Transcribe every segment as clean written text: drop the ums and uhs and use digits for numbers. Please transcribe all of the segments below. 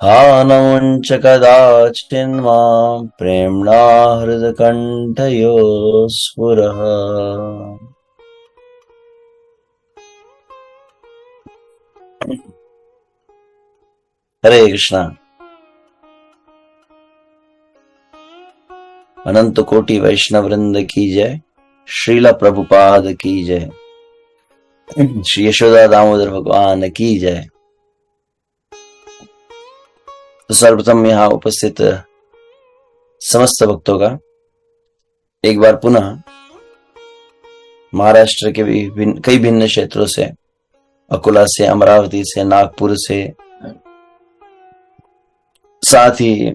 हानमुञ्च कदाचिन्मां प्रेम्णा हृदकण्ठयो स्फुरः। हरे कृष्णा। अनंत कोटि वैष्णव वृंद की जय। श्रीला प्रभुपाद की जय। श्री यशोदा दामोदर भगवान की जय। तो सर्वप्रथम यहाँ उपस्थित समस्त भक्तों का एक बार पुनः महाराष्ट्र के भी कई भिन्न क्षेत्रों से, अकोला से, अमरावती से, नागपुर से, साथ ही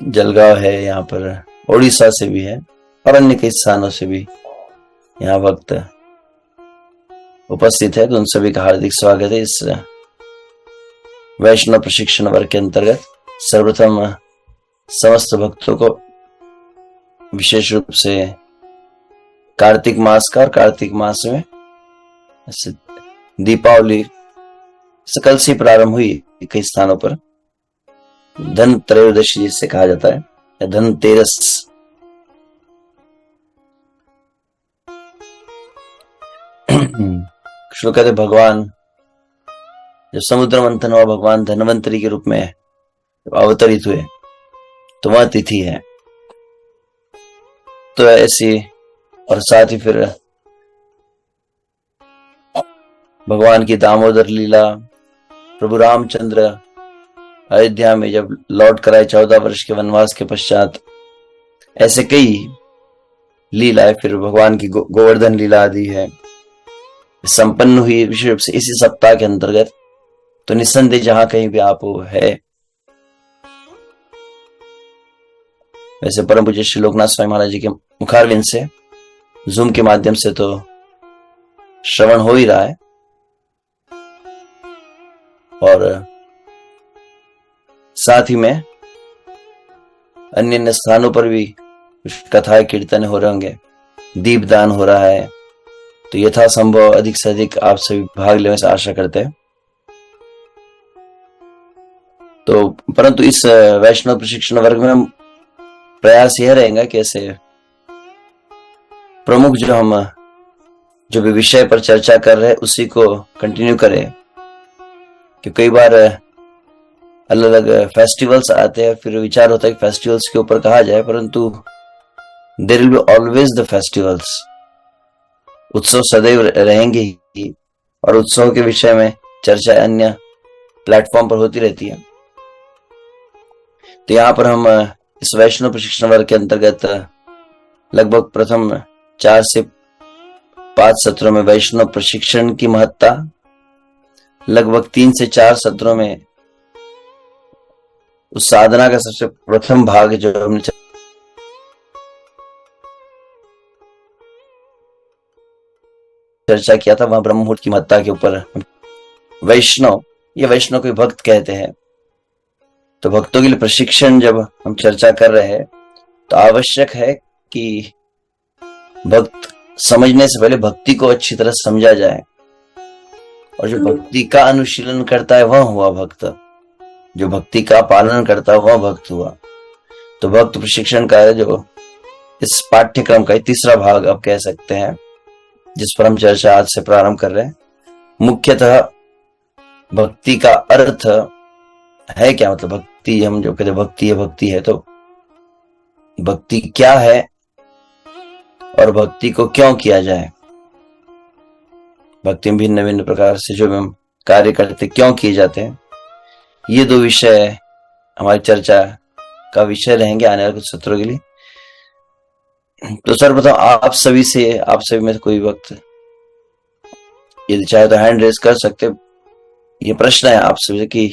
जलगांव है, यहाँ पर ओडिशा से भी है और अन्य कई स्थानों से भी यहाँ भक्त उपस्थित है। तो उन सभी का हार्दिक स्वागत है इस वैष्णव प्रशिक्षण वर्ग के अंतर्गत। सर्वप्रथम समस्त भक्तों को विशेष रूप से कार्तिक मास का, और कार्तिक मास में दीपावली कल से प्रारंभ हुई कई स्थानों पर। धन त्रयोदशी जिसे कहा जाता है या धनतेरस, शुरू कहते भगवान जब समुद्र मंथन हुआ, भगवान धनवंतरी के रूप में अवतरित हुए, तो वह तिथि है। तो ऐसी, और साथ ही फिर भगवान की दामोदर लीला, प्रभु रामचंद्र अयोध्या में जब लौट कर आए 14 वर्ष के वनवास के पश्चात, ऐसे कई लीलाएं, फिर भगवान की गोवर्धन लीला आदि है संपन्न हुई विशेष रूप से इसी सप्ताह के अंतर्गत। तो निस्संदेह जहां कहीं भी आप है, वैसे परम पूज्य श्री लोकनाथ स्वामी महाराज जी के मुखारविंद से जूम के माध्यम से तो श्रवण हो ही रहा है, और साथ ही में अन्य अन्य स्थानों पर भी कथाएं कीर्तन हो रहे होंगे, दीपदान हो रहा है। तो यथासंभव अधिक से अधिक आप सभी भाग लेने से आशा करते हैं। तो परंतु इस वैष्णव प्रशिक्षण वर्ग में प्रयास यह रहेगा कि ऐसे प्रमुख जो भी विषय पर चर्चा कर रहे हैं उसी को कंटिन्यू करें, कि कई बार अलग अलग फेस्टिवल्स आते हैं, फिर विचार होता है कि फेस्टिवल्स के ऊपर कहा जाए, परंतु there will be always the festivals. उत्सव सदैव रहेंगे ही, और उत्सव के विषय में चर्चा अन्य प्लेटफॉर्म पर होती रहती है। तो यहाँ पर हम इस वैष्णव प्रशिक्षण वर्ग के अंतर्गत लगभग प्रथम 4 से 5 सत्रों में वैष्णव प्रशिक्षण की महत्ता, लगभग 3 से 4 सत्रों में उस साधना का सबसे प्रथम भाग जो हमने चर्चा किया था, वहां ब्रह्म मुहूर्त की महत्ता के ऊपर। वैष्णव, ये वैष्णव को भक्त कहते हैं। तो भक्तों के लिए प्रशिक्षण जब हम चर्चा कर रहे हैं, तो आवश्यक है कि भक्त समझने से पहले भक्ति को अच्छी तरह समझा जाए, और जो भक्ति का अनुशीलन करता है वह हुआ भक्त, जो भक्ति का पालन करता है वह भक्त हुआ। तो भक्त प्रशिक्षण का जो इस पाठ्यक्रम का तीसरा भाग आप कह सकते हैं, जिस पर हम चर्चा आज से प्रारंभ कर रहे हैं। मुख्यतः भक्ति का अर्थ है क्या, मतलब भक्ति, हम जो कहते भक्ति है, तो भक्ति क्या है और भक्ति को क्यों किया जाए। भक्ति में भिन्न भिन्न प्रकार से जो हम कार्य करते क्यों किए जाते हैं, ये 2 विषय हमारी चर्चा का विषय रहेंगे आने वाले कुछ सत्रों के लिए। तो सर्वप्रथम आप सभी में कोई वक्त यदि चाहे तो हैंड रेज कर सकते। ये प्रश्न है आप सभी कि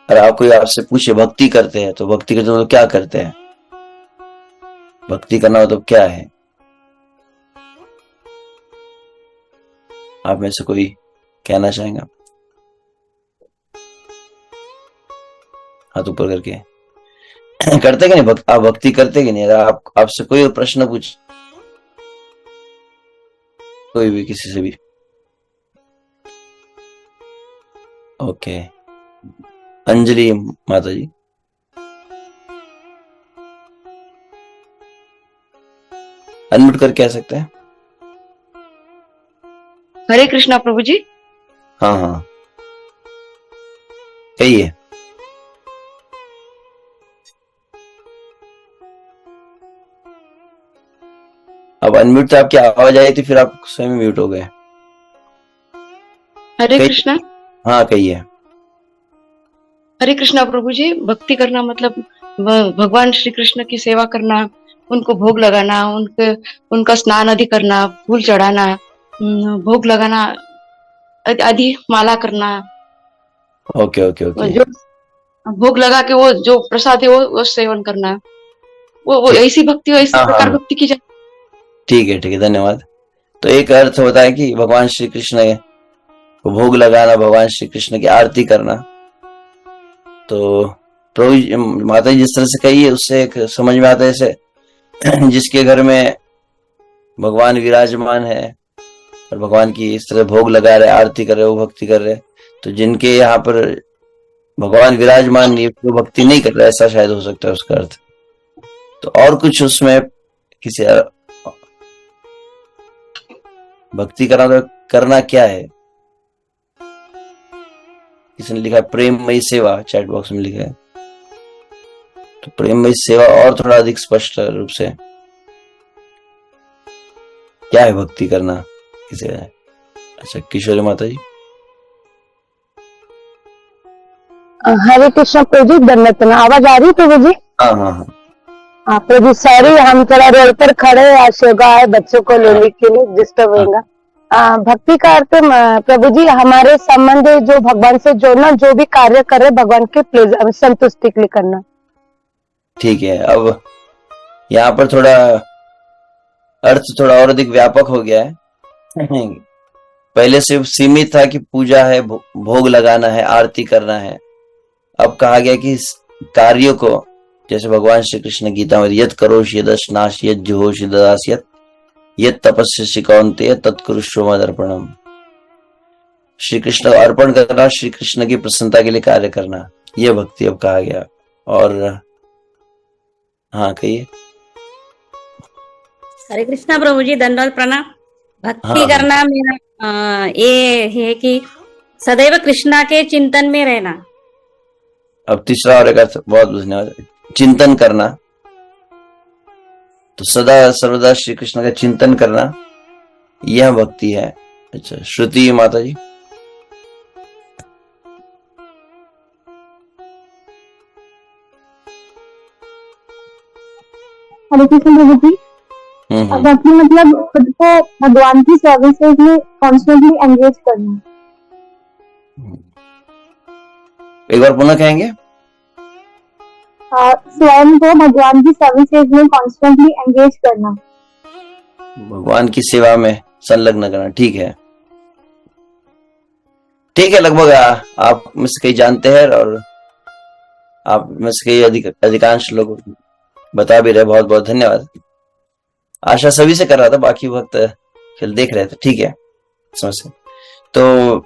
अगर आप कोई आपसे पूछे भक्ति करते हैं, तो भक्ति करते हो तो क्या करते हैं, भक्ति करना हो तो क्या है, आप में से कोई कहना चाहेगा? हाथ ऊपर करके करते कि नहीं आप भक्ति करते कि नहीं? अगर आपसे कोई प्रश्न पूछ, कोई भी किसी से भी, ओके, अंजलि माता जी। अनम्यूट करके कह सकते हैं। हरे कृष्णा प्रभु जी। हाँ हाँ, कहिए। अब अनम्यूट से आपकी आवाज आई थी, फिर आप स्वयं म्यूट हो गए। हरे कहिए। कृष्णा। हाँ कहिए। हरे कृष्णा प्रभु जी। भक्ति करना मतलब भगवान श्री कृष्ण की सेवा करना, उनको भोग लगाना, उनका स्नान आदि करना, फूल चढ़ाना, भोग लगाना आदि, माला करना। Okay okay okay. जो भोग लगा के वो जो प्रसाद है वो सेवन करना। वो ठीक। ऐसी भक्ति, वो ऐसी हाँ प्रकार हाँ, भक्ति की जाती। ठीक है, धन्यवाद। तो एक अर्थ होता है कि भगवान श्री कृष्ण को भोग लगाना, भगवान श्री कृष्ण की आरती करना। तो प्रभु माता जी जिस तरह से कही है उससे एक समझ में आता है, जैसे जिसके घर में भगवान विराजमान है और भगवान की इस तरह भोग लगा रहे, आरती कर रहे, वो भक्ति कर रहे, तो जिनके यहाँ पर भगवान विराजमान नहीं, वो भक्ति नहीं कर रहा, ऐसा शायद हो सकता है उसका अर्थ। तो और कुछ उसमें किसी भक्ति करना, तो करना क्या है? किसी ने लिखा है प्रेममयी सेवा, चैट बॉक्स में लिखा है। तो प्रेममयी सेवा और थोड़ा अधिक स्पष्ट रूप से क्या है भक्ति करना किसे है? अच्छा, किशोरी माता जी। हरे कृष्ण प्रभु जी, दंडवत प्रणाम। आवाज आ रही है प्रभु जी? हाँ हाँ हाँ हाँ प्रभु जी, सॉरी हम थोड़ा रोड पर खड़े हैं, आज सेवा है बच्चों को हाँ लेने के लिए, डिस्टर्ब हाँ, होगा। भक्ति का अर्थ प्रभु जी हमारे संबंध जो भगवान से जोड़ना, जो भी कार्य कर रहे भगवान के प्लेजर संतुष्टि के लिए करना। ठीक है। अब यहाँ पर थोड़ा अर्थ थोड़ा और अधिक व्यापक हो गया है। पहले सिर्फ सीमित था कि पूजा है, भोग लगाना है, आरती करना है। अब कहा गया कि इस कार्यों को, जैसे भगवान श्री कृष्ण गीता में यत् करोषि यदश्नाश यत् जुहोषि ददासि यत् तपस्यसि कौन्तेय तत्कुरुष्व मदर्पणम। श्री कृष्ण को अर्पण करना, श्री कृष्ण की प्रसन्नता के लिए कार्य करना, यह भक्ति अब कहा गया। और हाँ कहिए। हरे कृष्णा प्रभु जी, दंडवत प्रणाम। हाँ भक्ति हाँ, करना मेरा ये है कि सदैव कृष्णा के चिंतन में रहना। अब तीसरा और एक अर्थ, बहुत धन्यवाद। चिंतन करना, तो सदा सर्वदा श्री कृष्ण का चिंतन करना, यह भक्ति है। अच्छा, श्रुति माता जी। हरे कृष्ण प्रभु जी, हम्म। भक्ति मतलब खुद को भगवान की सर्विसेज में कॉन्स्टेंटली एंगेज करना। एक बार पुनः कहेंगे। स्वयं को भगवान की सर्विसेज में कॉन्स्टेंटली एंगेज करना। भगवान की सेवा में संलग्न करना, ठीक है। ठीक है, लगभग आप में से कई जानते हैं और आप में से कई अधिकांश लोग बता भी रहे, बहुत बहुत धन्यवाद। आशा सभी से कर रहा था, बाकी वक्त खेल देख रहे थे, ठीक है, समझ। तो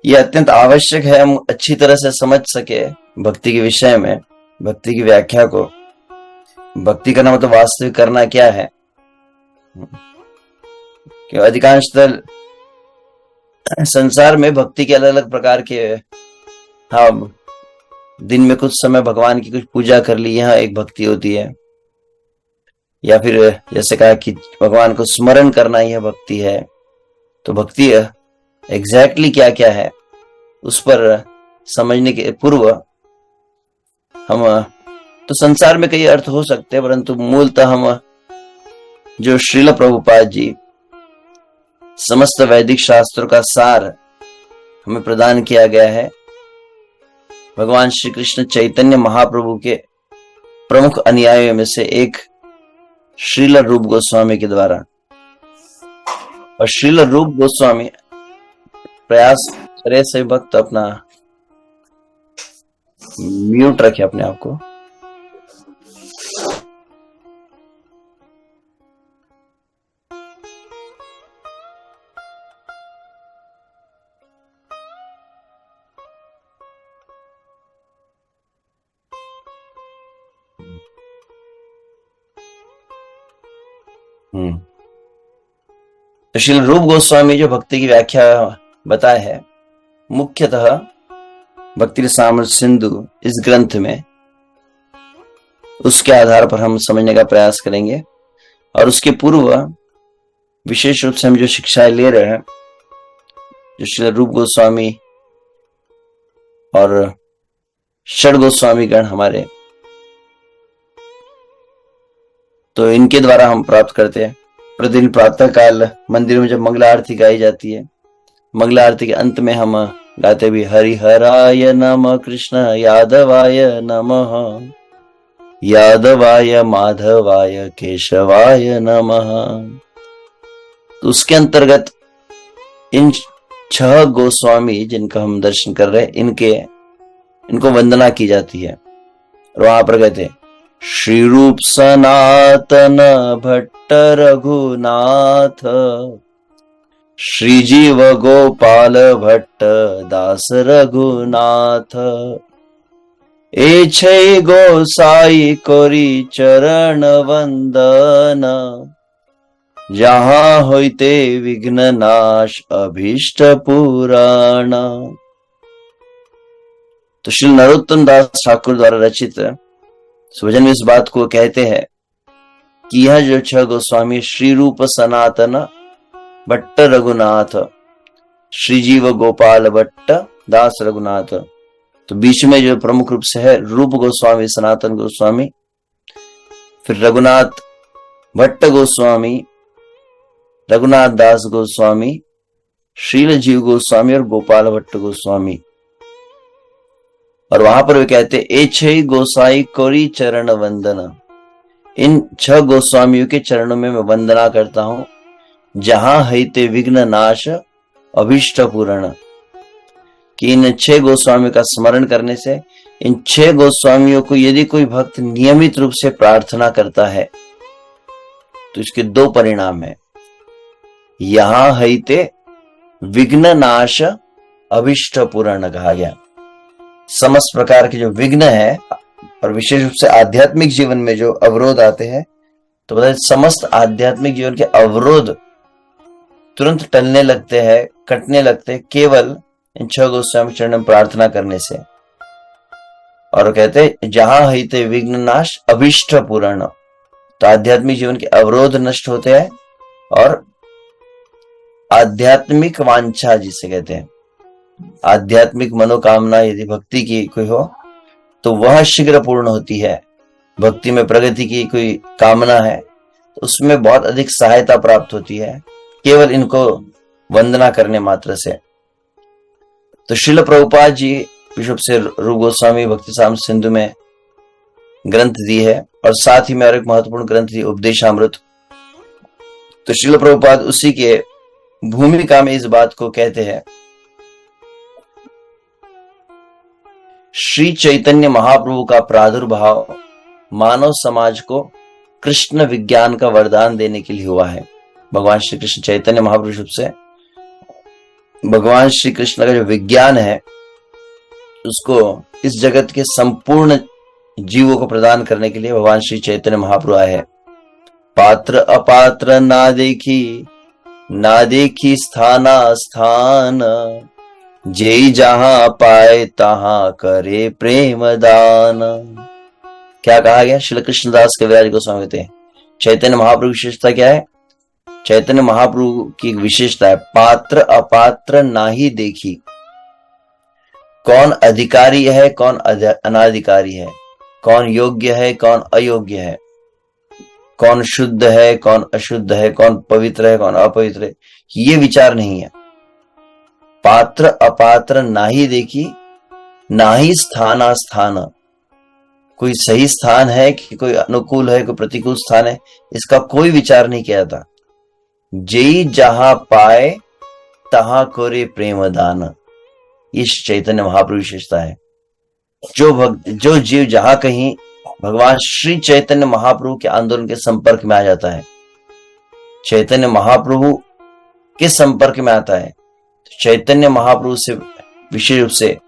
ये अत्यंत आवश्यक है हम अच्छी तरह से समझ सके भक्ति के विषय में, भक्ति की व्याख्या को। भक्ति करना मतलब वास्तविक करना क्या है, कि अधिकांशतः संसार में भक्ति के अलग अलग प्रकार के, हाँ, दिन में कुछ समय भगवान की कुछ पूजा कर ली, यह एक भक्ति होती है। या फिर जैसे कहा कि भगवान को स्मरण करना, यह भक्ति है। तो भक्ति एग्जैक्टली क्या क्या है उस पर समझने के पूर्व हम, तो संसार में कई अर्थ हो सकते हैं, परंतु मूलतः हम जो श्रील प्रभुपाद जी समस्त वैदिक शास्त्रों का सार हमें प्रदान किया गया है, भगवान श्री कृष्ण चैतन्य महाप्रभु के प्रमुख अनुयायियों में से एक श्रील रूप गोस्वामी के द्वारा। और श्रील रूप गोस्वामी, प्रयास करे से भक्त अपना म्यूट रखे अपने आप को। तो श्रील रूप गोस्वामी जो भक्ति की व्याख्या बताए है, मुख्यतः भक्ति रसामृत सिंधु इस ग्रंथ में, उसके आधार पर हम समझने का प्रयास करेंगे। और उसके पूर्व विशेष रूप से हम जो शिक्षाएं ले रहे हैं, जो श्री रूप गोस्वामी और षड गोस्वामी गण हमारे, तो इनके द्वारा हम प्राप्त करते हैं। प्रतिदिन प्रातः काल मंदिर में जब मंगला आरती गाई जाती है, मंगला आरती के अंत में हम गाते भी हरिहराय नमः कृष्ण यादवाय नमः, यादवाय माधवाय केशवाय नमः। तो उसके अंतर्गत इन 6 गोस्वामी जिनका हम दर्शन कर रहे हैं, इनको वंदना की जाती है। और वहां पर कहते श्री रूप सनातन भट्ट रघुनाथ, श्री जीव गोपाल भट्ट दास रघुनाथ, ए छै गोसाई कोरी चरण वंदन, जहां होते विघ्न नाश अभीष्ट पुराण। तो श्री नरोत्तम दास ठाकुर द्वारा रचित भजन में इस बात को कहते हैं कि यह जो 6 गोस्वामी श्री रूप सनातन भट्ट रघुनाथ, श्री जीव गोपाल भट्ट दास रघुनाथ, तो बीच में जो प्रमुख रूप से है रूप गोस्वामी सनातन गोस्वामी, फिर रघुनाथ भट्ट गोस्वामी, रघुनाथ दास गोस्वामी, श्रील जीव गोस्वामी और गोपाल भट्ट गोस्वामी। और वहां पर वे कहते ए 6 गोसाई कोरी चरण वंदना, इन 6 गोस्वामियों के चरणों में मैं वंदना करता हूं, जहां हईते विघ्न नाश अभीष्ट पूर्ण, कि इन 6 गोस्वामियों का स्मरण करने से, इन 6 गोस्वामियों को यदि कोई भक्त नियमित रूप से प्रार्थना करता है तो इसके 2 परिणाम है। यहां हईते विघ्न नाश अभीष्ट पूर्ण कहा गया। समस्त प्रकार के जो विघ्न है और विशेष रूप से आध्यात्मिक जीवन में जो अवरोध आते हैं, तो बताए समस्त आध्यात्मिक जीवन के अवरोध तुरंत टलने लगते हैं, कटने लगते हैं, केवल इन 6 गोस्वामी चरण में प्रार्थना करने से। और कहते जहां हईते विघ्न नाश अभीष्ट पूर्ण, तो आध्यात्मिक जीवन के अवरोध नष्ट होते हैं और आध्यात्मिक वांछा जिसे कहते हैं, आध्यात्मिक मनोकामना यदि भक्ति की कोई हो तो वह शीघ्र पूर्ण होती है। भक्ति में प्रगति की कोई कामना है तो उसमें बहुत अधिक सहायता प्राप्त होती है, केवल इनको वंदना करने मात्र से। तो श्रील प्रभुपाद जी विशुभ से रूप गोस्वामी भक्ति सामृत सिंधु में ग्रंथ दी है, और साथ ही में और एक महत्वपूर्ण ग्रंथ दी उपदेशामृत। तो श्रील प्रभुपाद उसी के भूमिका में इस बात को कहते हैं, श्री चैतन्य महाप्रभु का प्रादुर्भाव मानव समाज को कृष्ण विज्ञान का वरदान देने के लिए हुआ है। भगवान श्री कृष्ण चैतन्य महाप्रभु से भगवान श्री कृष्ण का जो विज्ञान है उसको इस जगत के संपूर्ण जीवों को प्रदान करने के लिए भगवान श्री चैतन्य महाप्रभु आए हैं। पात्र अपात्र ना देखी स्थाना स्थान, जेई जहां पाए तहां करे प्रेम दान। क्या कहा गया? श्री कृष्णदास कविराज गोस्वामी कहते हैं चैतन्य महाप्रभु विशेषता क्या है? चैतन्य महाप्रभु की विशेषता है पात्र अपात्र नाही देखी। कौन अधिकारी है, कौन अनाधिकारी है, कौन योग्य है, कौन अयोग्य है, कौन शुद्ध है, कौन अशुद्ध है, कौन पवित्र है, कौन अपवित्र है, ये विचार नहीं है। पात्र अपात्र नाही देखी, नाही स्थाना स्थान, कोई सही स्थान है कि कोई अनुकूल है, कोई प्रतिकूल स्थान है, इसका कोई विचार नहीं किया था। जेई जहां पाए तहां करे प्रेम दान, ये चैतन्य महाप्रभु विशेषता है। जो जीव जहां कहीं भगवान श्री चैतन्य महाप्रभु के आंदोलन के संपर्क में आ जाता है, चैतन्य महाप्रभु के संपर्क में आता है, चैतन्य महाप्रभु से विशेष रूप से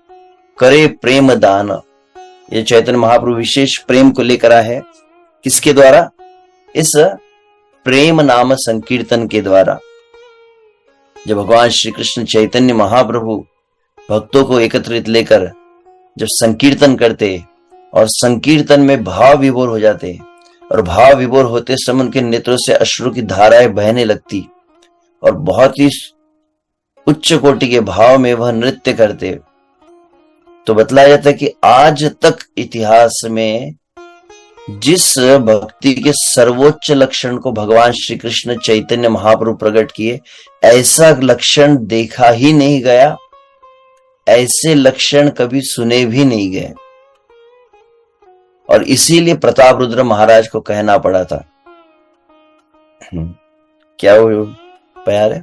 करे प्रेम दान। ये चैतन्य महाप्रभु विशेष प्रेम को लेकर आए हैं, किसके द्वारा? इस प्रेम नाम संकीर्तन के द्वारा जब भगवान श्री कृष्ण चैतन्य महाप्रभु भक्तों को एकत्रित लेकर जब संकीर्तन करते और संकीर्तन में भाव विभोर हो जाते और भाव विभोर होते समय उनके नेत्रों से अश्रु की धाराएं बहने लगती और बहुत ही उच्च कोटि के भाव में वह नृत्य करते, तो बतलाया जाता है कि आज तक इतिहास में जिस भक्ति के सर्वोच्च लक्षण को भगवान श्री कृष्ण चैतन्य महाप्रभु प्रकट किए, ऐसा लक्षण देखा ही नहीं गया, ऐसे लक्षण कभी सुने भी नहीं गए। और इसीलिए प्रताप रुद्र महाराज को कहना पड़ा था, क्या वो प्यार है,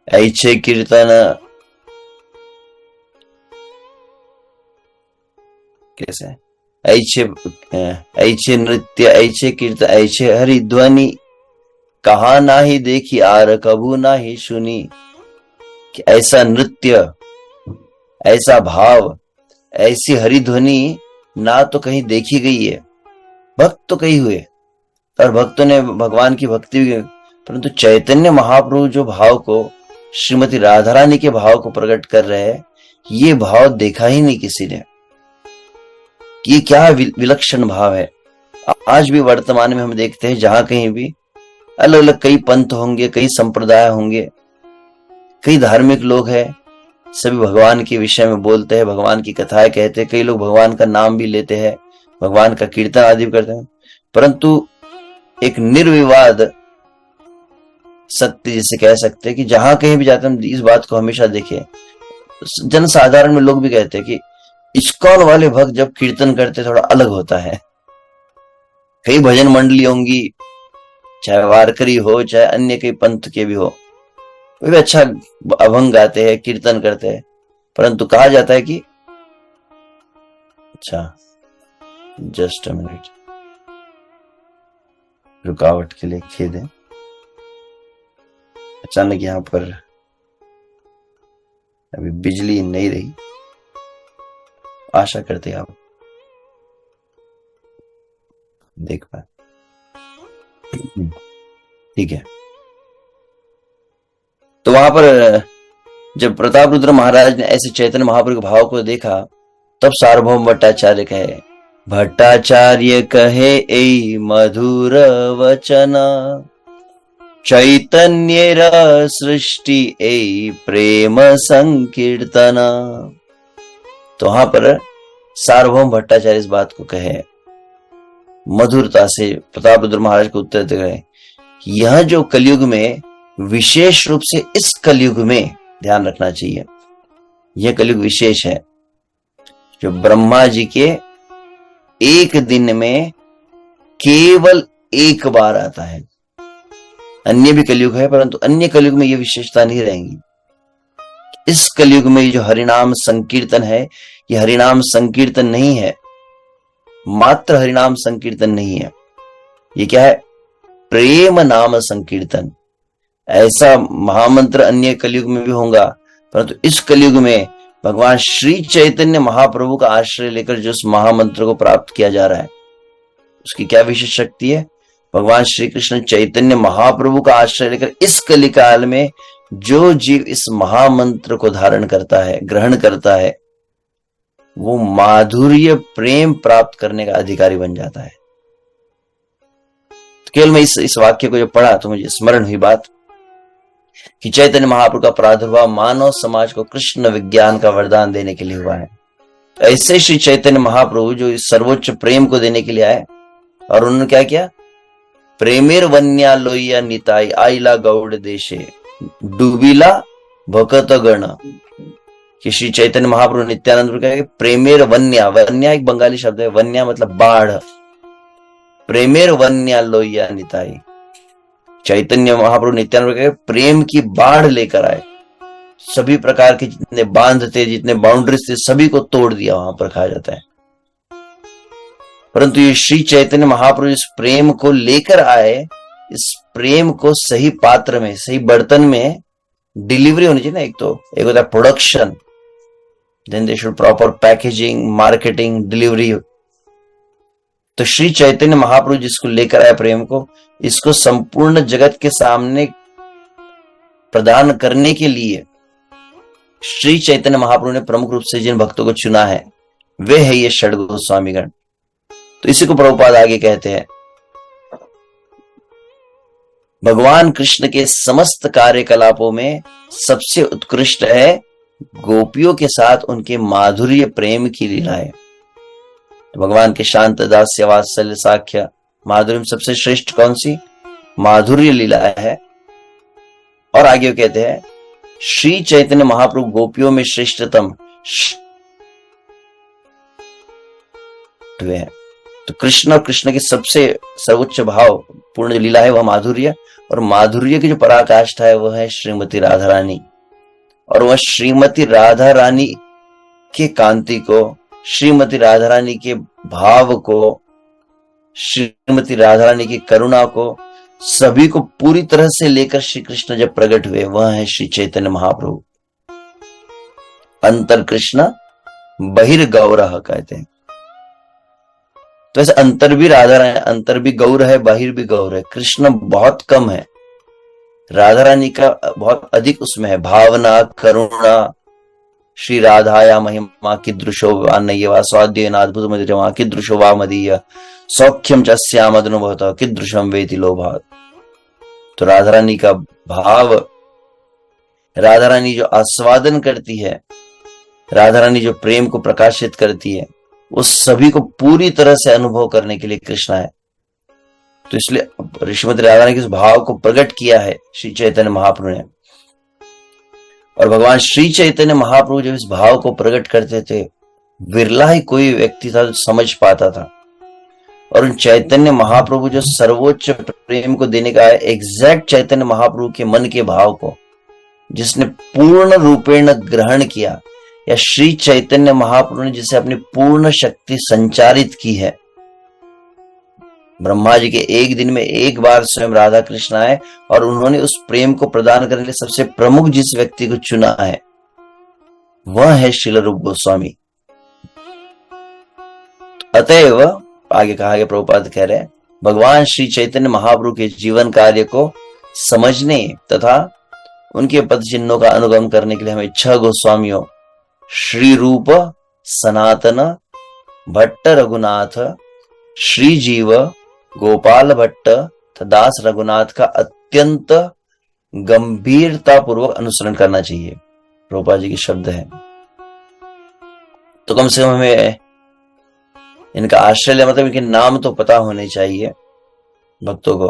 ऐचे कीर्तन कैसे, ऐचे नृत्य ऐचे कीर्तन ऐचे हरि ध्वनि, कहा नाही देखी आर कबू नाही सुनी। कि ऐसा नृत्य, ऐसा भाव, ऐसी हरि ध्वनि ना तो कहीं देखी गई है, भक्त तो कई हुए और भक्तों ने भगवान की भक्ति भी, परंतु चैतन्य महाप्रभु जो भाव को, श्रीमती राधा रानी के भाव को प्रकट कर रहे हैं, ये भाव देखा ही नहीं किसी ने। ये क्या विलक्षण भाव है। आज भी वर्तमान में हम देखते हैं जहां कहीं भी अलग अलग कई पंथ होंगे, कई संप्रदाय होंगे, कई धार्मिक लोग हैं, सभी भगवान के विषय में बोलते हैं, भगवान की कथाएं कहते हैं, कई लोग भगवान का नाम भी लेते हैं, भगवान का कीर्तन आदि भी करते हैं, परंतु एक निर्विवाद सत्य जिसे कह सकते हैं कि जहां कहीं भी जाते हैं, इस बात को हमेशा देखें, जनसाधारण में लोग भी कहते हैं कि इस्कॉन वाले भक्त जब कीर्तन करते थोड़ा अलग होता है। कई भजन मंडली होंगी, चाहे वारकरी हो चाहे अन्य कई पंथ के भी हो, वे भी अच्छा अभंग गाते हैं, कीर्तन करते हैं, परंतु कहा जाता है कि अच्छा जस्ट अ मिनट, रुकावट के लिए खेद है, अचानक यहां पर अभी बिजली नहीं रही, आशा करते आप देख पाए, ठीक है। तो वहां पर जब प्रताप रुद्र महाराज ने ऐसे चैतन्य महाप्रभु के भाव को देखा, तब सार्वभौम भट्टाचार्य कहे, भट्टाचार्य कहे ए मधुर वचन, चैतन्य सृष्टि ए प्रेम संकीर्तन। तो वहां पर सार्वभौम भट्टाचार्य इस बात को कहे, मधुरता से प्रताप रुद्र महाराज को उत्तर दे रहे, यह जो कलयुग में, विशेष रूप से इस कलयुग में ध्यान रखना चाहिए, यह कलयुग विशेष है, जो ब्रह्मा जी के एक दिन में केवल एक बार आता है। अन्य भी कलयुग है, परंतु अन्य कलयुग में यह विशेषता नहीं रहेंगी। इस कलयुग में जो हरिनाम संकीर्तन है, यह हरिनाम संकीर्तन नहीं है, मात्र हरिनाम संकीर्तन नहीं है, ये क्या है, प्रेम नाम संकीर्तन। ऐसा महामंत्र अन्य कलयुग में भी होगा, परंतु इस कलयुग में भगवान श्री चैतन्य महाप्रभु का आश्रय लेकर जो उस महामंत्र को प्राप्त किया जा रहा है, उसकी क्या विशेष शक्ति है। भगवान श्री कृष्ण चैतन्य महाप्रभु का आश्रय लेकर इस कलिकाल में जो जीव इस महामंत्र को धारण करता है, ग्रहण करता है, वो माधुर्य प्रेम प्राप्त करने का अधिकारी बन जाता है। तो केवल मैं इस वाक्य को जो पढ़ा तो मुझे स्मरण हुई बात कि चैतन्य महाप्रभु का प्रादुर्भाव मानव समाज को कृष्ण विज्ञान का वरदान देने के लिए हुआ है। तो ऐसे श्री चैतन्य महाप्रभु जो इस सर्वोच्च प्रेम को देने के लिए आए, और उन्होंने क्या किया, प्रेमेर वन्या लोहिया निताई आइला गौड़ देशे डूबिला भक्त गण। कि श्री चैतन्य महाप्रभु नित्यानंद कहा प्रेमेर वन्या, वन्या एक बंगाली शब्द है, वन्या मतलब बाढ़, प्रेमेर वन्या लोहिया निताई। चैतन्य महाप्रभु नित्यानंद कहा प्रेम की बाढ़ लेकर आए, सभी प्रकार के जितने बांध थे, जितने बाउंड्रीज थे, सभी को तोड़ दिया, वहां पर कहा जाता है। परंतु ये श्री चैतन्य महाप्रभु इस प्रेम को लेकर आए, इस प्रेम को सही पात्र में, सही बर्तन में डिलीवरी होनी चाहिए ना। एक होता है production, then they should proper packaging, marketing, delivery. तो श्री चैतन्य महाप्रभु जिसको लेकर आए प्रेम को, इसको संपूर्ण जगत के सामने प्रदान करने के लिए श्री चैतन्य महाप्रभु ने प्रमुख रूप से जिन भक्तों को चुना है वे है ये षड गोस्वामीगण। तो इसी को प्रभुपाद आगे कहते हैं, भगवान कृष्ण के समस्त कार्यकलापों में सबसे उत्कृष्ट है गोपियों के साथ उनके माधुर्य प्रेम की लीलाएं। तो भगवान के शांत दास्य वात्सल्य साख्य माधुर्य में सबसे श्रेष्ठ कौन सी? माधुर्य लीला है। और आगे कहते हैं श्री चैतन्य महाप्रभु गोपियों में श्रेष्ठतम हैं। तो कृष्ण और कृष्ण की सबसे सर्वोच्च भाव पूर्ण जो लीला है वह माधुर्य, और माधुर्य की जो पराकाष्ठा है वह है श्रीमती राधा रानी। और वह श्रीमती राधा रानी के कांति को, श्रीमती राधा रानी के भाव को, श्रीमती राधा रानी की करुणा को, सभी को पूरी तरह से लेकर श्री कृष्ण जब प्रकट हुए वह है श्री चैतन्य महाप्रभु। अंतर कृष्ण बहिर्गौर कहते हैं। तो ऐसे अंतर भी राधा रानी, अंतर भी गौर है, बाहिर भी गौर है। कृष्ण बहुत कम है, राधा रानी का बहुत अधिक उसमें है। भावना, करुणा, श्री राधाया महिमा कीदृशो वा नय्यवा स्वाद्येन अद्भुत मधुरमा कीदृशो वा मदीय सौख्यम चस्याम अदनुभवतः कीदृशम वेति लोभात्। तो राधा रानी का भाव, राधा रानी जो आस्वादन करती है, राधा रानी जो प्रेम को प्रकाशित करती है, उस सभी को पूरी तरह से अनुभव करने के लिए कृष्ण है। तो इसलिए श्रीमती राधा रानी के इस भाव को प्रकट किया है श्री चैतन्य महाप्रभु ने। और भगवान श्री चैतन्य महाप्रभु जब इस भाव को प्रकट करते थे, विरला ही कोई व्यक्ति था जो समझ पाता था। और उन चैतन्य महाप्रभु जो सर्वोच्च प्रेम को देने का है, एग्जैक्ट चैतन्य महाप्रभु के मन के भाव को जिसने पूर्ण रूपेण ग्रहण किया, या श्री चैतन्य महाप्रभु ने जिसे अपनी पूर्ण शक्ति संचारित की है। ब्रह्मा जी के एक दिन में एक बार स्वयं राधा कृष्ण आए और उन्होंने उस प्रेम को प्रदान करने के लिए सबसे प्रमुख जिस व्यक्ति को चुना है वह है श्रील रूप गोस्वामी। अतएव आगे कहा गया, प्रभुपाद कह रहे हैं, भगवान श्री चैतन्य महाप्रभु के जीवन कार्य को समझने तथा उनके पद चिन्हों का अनुगम करने के लिए हमें 6 गोस्वामियों श्री रूप, सनातन, भट्ट रघुनाथ, श्री जीव, गोपाल भट्ट तथा दास रघुनाथ का अत्यंत गंभीरता पूर्वक अनुसरण करना चाहिए। प्रभुपाद जी के शब्द है। तो कम से कम हमें इनका आश्रय, मतलब इनके नाम तो पता होने चाहिए भक्तों को,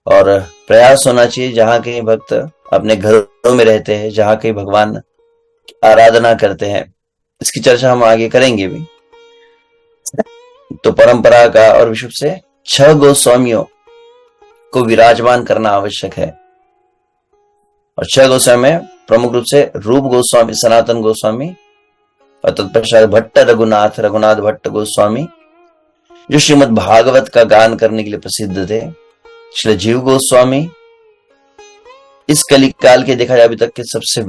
और प्रयास होना चाहिए जहां कहीं भक्त अपने घरों में रहते हैं, जहां कहीं भगवान आराधना करते हैं, इसकी चर्चा हम आगे करेंगे भी। तो परंपरा का और विशुद्ध से 6 गोस्वामियों को विराजमान करना आवश्यक है। और 6 गोस्वामी में प्रमुख रूप से रूप गोस्वामी, सनातन गोस्वामी, और तत्पश्चात भट्ट रघुनाथ, रघुनाथ भट्ट गोस्वामी जो श्रीमद् भागवत का गान करने के लिए प्रसिद्ध थे। श्री जीव गोस्वामी इस कलिकाल के देखा जाए अभी तक के सबसे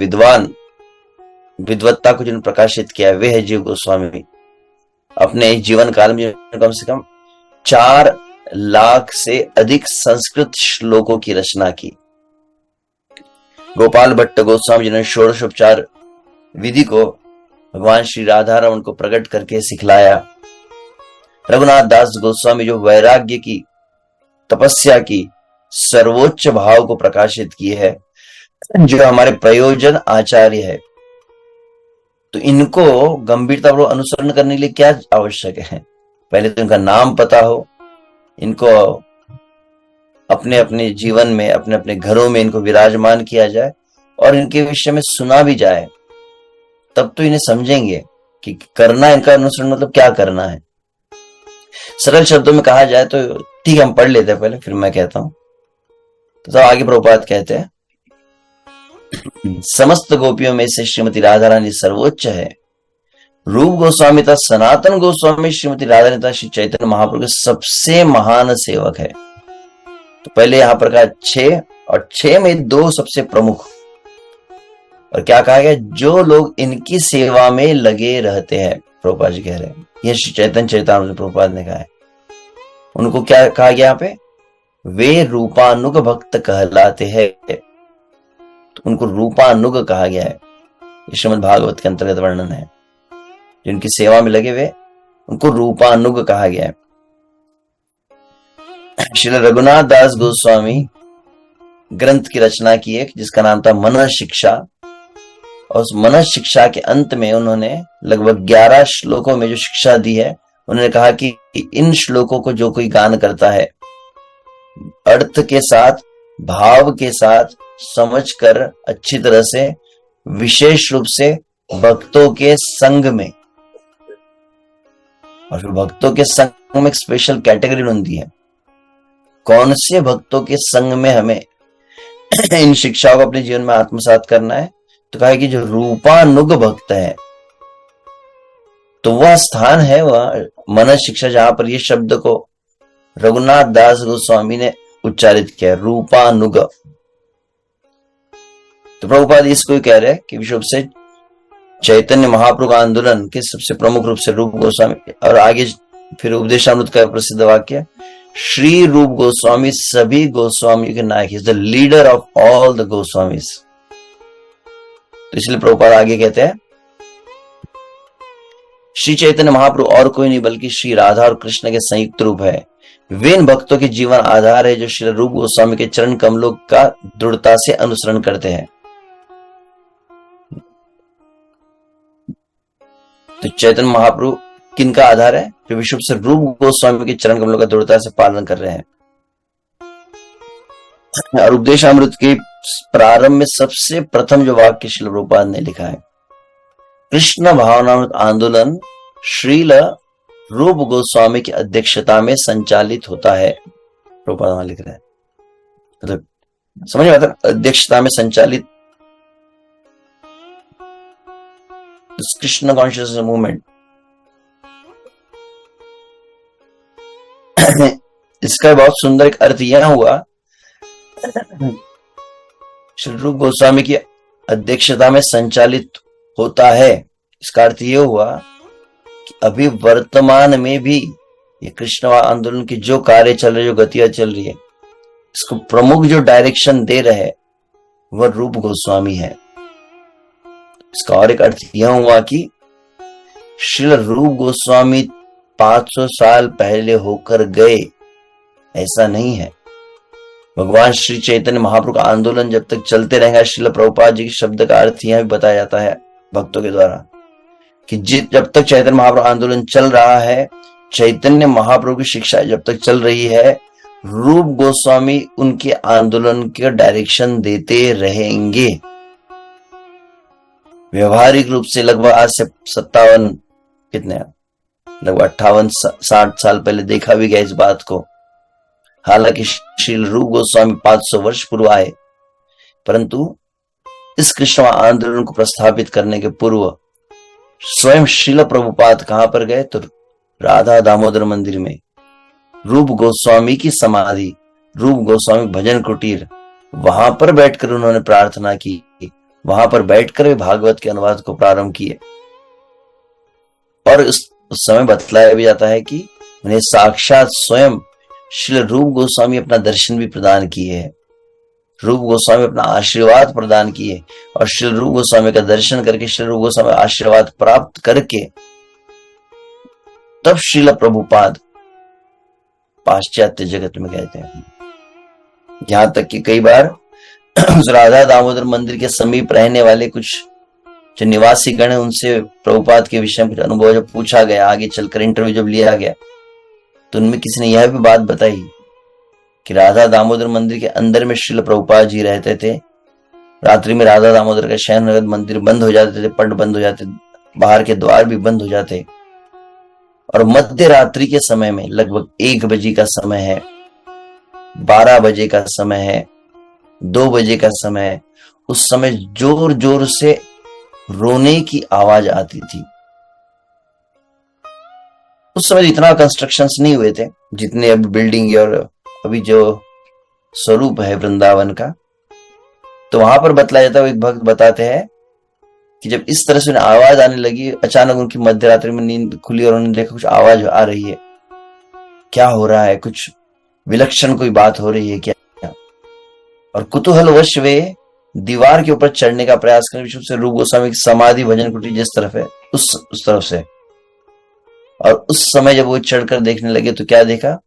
विद्वत्ता को जिन्होंने प्रकाशित किया वे है जीव गोस्वामी। अपने जीवन काल में कम से कम 4 लाख से अधिक संस्कृत श्लोकों की रचना की। गोपाल भट्ट गोस्वामी जिन्होंने षोडशोपचार विधि को भगवान श्री राधा रमन को प्रकट करके सिखलाया। रघुनाथ दास गोस्वामी जो वैराग्य की, तपस्या की सर्वोच्च भाव को प्रकाशित किए है, जो हमारे प्रयोजन आचार्य है। तो इनको गंभीरतापूर्वक अनुसरण करने के लिए क्या आवश्यक है? पहले तो इनका नाम पता हो, इनको अपने अपने जीवन में, अपने अपने घरों में इनको विराजमान किया जाए और इनके विषय में सुना भी जाए, तब तो इन्हें समझेंगे कि करना, इनका अनुसरण मतलब क्या करना है। सरल शब्दों में कहा जाए तो ठीक, हम पढ़ लेते हैं पहले, फिर मैं कहता हूं। तो आगे प्रभुपाद कहते हैं, समस्त गोपियों में से श्रीमती राधा रानी सर्वोच्च है। रूप गोस्वामी तथा सनातन गोस्वामी श्रीमती राधा रानी तथा श्री चैतन्य महाप्रभु के सबसे महान सेवक है। तो पहले यहां पर कहा 6, और 6 में 2 सबसे प्रमुख। और क्या कहा गया? जो लोग इनकी सेवा में लगे रहते हैं, प्रभुपाद जी कह रहे हैं। यह श्री चैतन्य चरितामृत प्रभुपाद ने कहा है। उनको क्या कहा गया यहाँ पे? वे रूपानुग भक्त कहलाते हैं। तो उनको रूपानुग कहा गया है। श्रीमद् भागवत के अंतर्गत वर्णन है। जिनकी सेवा में लगे हुए उनको रूपानुग कहा गया है। श्री रघुनाथ दास गोस्वामी ग्रंथ की रचना की एक, जिसका नाम था मनः शिक्षा, और उस मनः शिक्षा के अंत में उन्होंने लगभग 11 श्लोकों में जो शिक्षा दी है, उन्होंने कहा कि इन श्लोकों को जो कोई गान करता है अर्थ के साथ, भाव के साथ समझकर अच्छी तरह से, विशेष रूप से भक्तों के संग में, और फिर भक्तों के संग में एक स्पेशल कैटेगरी होती है, कौन से भक्तों के संग में हमें इन शिक्षाओं को अपने जीवन में आत्मसात करना है। तो कहा कि जो रूपानुग भक्त है, तो वह स्थान है वह मनः शिक्षा जहां पर ये शब्द को रघुनाथ दास गोस्वामी ने उच्चारित किया, रूपानुग। तो प्रभुपाद इसको कह रहे हैं कि विश्व से चैतन्य महाप्रभु का आंदोलन के सबसे प्रमुख रूप से रूप गोस्वामी, और आगे फिर उपदेशामृत का प्रसिद्ध वाक्य, श्री रूप गोस्वामी सभी गोस्वामी के नायक, is the leader of all the Goswamis. तो इसलिए प्रभुपाद आगे कहते हैं, श्री चैतन्य महाप्रभु और कोई नहीं बल्कि श्री राधा और कृष्ण के संयुक्त रूप है। वे इन भक्तों के जीवन आधार है जो श्री रूप गोस्वामी के चरण कमलों का दृढ़ता से अनुसरण करते हैं। तो चैतन्य महाप्रभु किनका आधार है? जो विश्व से रूप गोस्वामी के चरण कमलों का दृढ़ता से पालन कर रहे हैं। और उपदेशामृत के प्रारंभ में सबसे प्रथम जो वाक्य श्रील प्रभुपाद ने लिखा है, कृष्ण भावनामृत आंदोलन श्रील रूप गोस्वामी की अध्यक्षता में संचालित होता है। प्रभुपाद वहां लिख रहे हैं, मतलब समझ में आता है, अध्यक्षता में संचालित। कृष्ण कॉन्शियसनेस मूवमेंट, इसका बहुत सुंदर एक अर्थ यह हुआ, श्री रूप गोस्वामी की अध्यक्षता में संचालित होता है। इसका अर्थ यह हुआ कि अभी वर्तमान में भी ये कृष्ण आंदोलन की जो कार्य चल रहे, जो गतियां चल रही है, इसको प्रमुख जो डायरेक्शन दे रहे वह रूप गोस्वामी है। इसका और एक अर्थ यह हुआ कि श्री रूप गोस्वामी 500 साल पहले होकर गए, ऐसा नहीं है। भगवान श्री चैतन्य महाप्रभु का आंदोलन जब तक चलते रहेगा, श्रील प्रभुपाद जी के शब्द का अर्थ यह भी बताया जाता है भक्तों के द्वारा कि जब तक चैतन्य महाप्रभु आंदोलन चल रहा है, चैतन्य महाप्रभु की शिक्षा जब तक चल रही है, रूप गोस्वामी उनके आंदोलन के डायरेक्शन देते रहेंगे। व्यवहारिक रूप से लगभग आज से 57 कितने लगभग 58-60 साल पहले देखा भी गया इस बात को। हालांकि श्री रूप गोस्वामी 500 वर्ष पूर्व आए, परंतु इस कृष्ण आंदोलन को प्रस्थापित करने के पूर्व स्वयं श्रील प्रभुपाद कहां पर गए? तो राधा दामोदर मंदिर में रूप गोस्वामी की समाधि, रूप गोस्वामी भजन कुटीर, वहां पर बैठकर उन्होंने प्रार्थना की, वहां पर बैठकर वे भागवत के अनुवाद को प्रारंभ किए। और उस समय बतलाया भी जाता है कि उन्हें साक्षात स्वयं श्री रूप गोस्वामी अपना दर्शन भी प्रदान किए हैं, रूप गोस्वामी अपना आशीर्वाद प्रदान किए, और श्री रूप गोस्वामी का दर्शन करके, श्री रूप गोस्वामी आशीर्वाद प्राप्त करके तब श्रील प्रभुपाद पाश्चात्य जगत में गए थे। यहां तक कि कई बार उस राधा दामोदर मंदिर के समीप रहने वाले कुछ जो निवासी गण है, उनसे प्रभुपाद के विषय में कुछ अनुभव जब पूछा गया, आगे चलकर इंटरव्यू जब लिया गया, तो उनमें किसी ने यह भी बात बताई कि राधा दामोदर मंदिर के अंदर में श्रील प्रभुपाद जी रहते थे। रात्रि में राधा दामोदर का शयन नगर मंदिर बंद हो जाते थे, पट बंद हो जाते, बाहर के द्वार भी बंद हो जाते, और मध्य रात्रि के समय में लगभग 1 बजे का समय है, 12 बजे का समय है, 2 बजे का समय है, उस समय जोर जोर से रोने की आवाज आती थी। उस समय इतना कंस्ट्रक्शंस नहीं हुए थे जितने अब बिल्डिंग और अभी जो स्वरूप है वृंदावन का। तो वहां पर बतलाया जाता है, एक भक्त बताते हैं कि जब इस तरह से उन्हें आवाज आने लगी, अचानक उनकी मध्य रात्रि में नींद खुली और उन्होंने देखा कुछ आवाज आ रही है, क्या हो रहा है, कुछ विलक्षण कोई बात हो रही है क्या। और कुतूहलवश वे दीवार के ऊपर चढ़ने का प्रयास करें, विशुद्ध से रूप गोस्वामी की समाधि भजन कुटी जिस तरफ है उस तरफ से। और उस समय जब वो चढ़कर देखने लगे तो क्या देखा,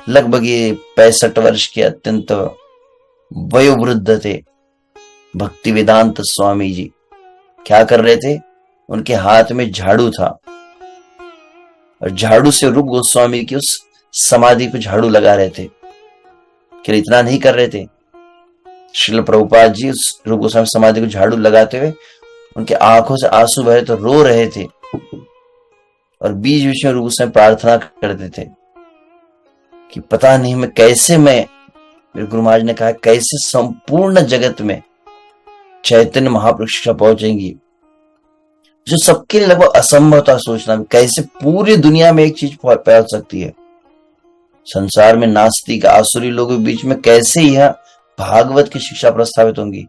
लगभग ये 65 वर्ष के अत्यंत वयोवृद्ध थे भक्ति वेदांत स्वामी जी। क्या कर रहे थे, उनके हाथ में झाड़ू था और झाड़ू से रूप गोस्वामी की उस समाधि को झाड़ू लगा रहे थे। क्या इतना नहीं कर रहे थे, श्रील प्रभुपाद जी उस रूप गोस्वामी समाधि को झाड़ू लगाते हुए उनके आंखों से आंसू बह रहे तो रो रहे थे और बीच बीच में रूप गोस्वामी प्रार्थना करते थे कि पता नहीं मैं कैसे, मेरे गुरु महाराज ने कहा कैसे संपूर्ण जगत में चैतन्य महाप्रभु शिक्षा पहुंचेंगी, जो सबके लिए लगभग असंभव था सोचना, कैसे पूरी दुनिया में एक चीज पहुंच सकती है। संसार में नास्तिक आसुरी लोगों के बीच में कैसे यह भागवत की शिक्षा प्रस्तावित होंगी।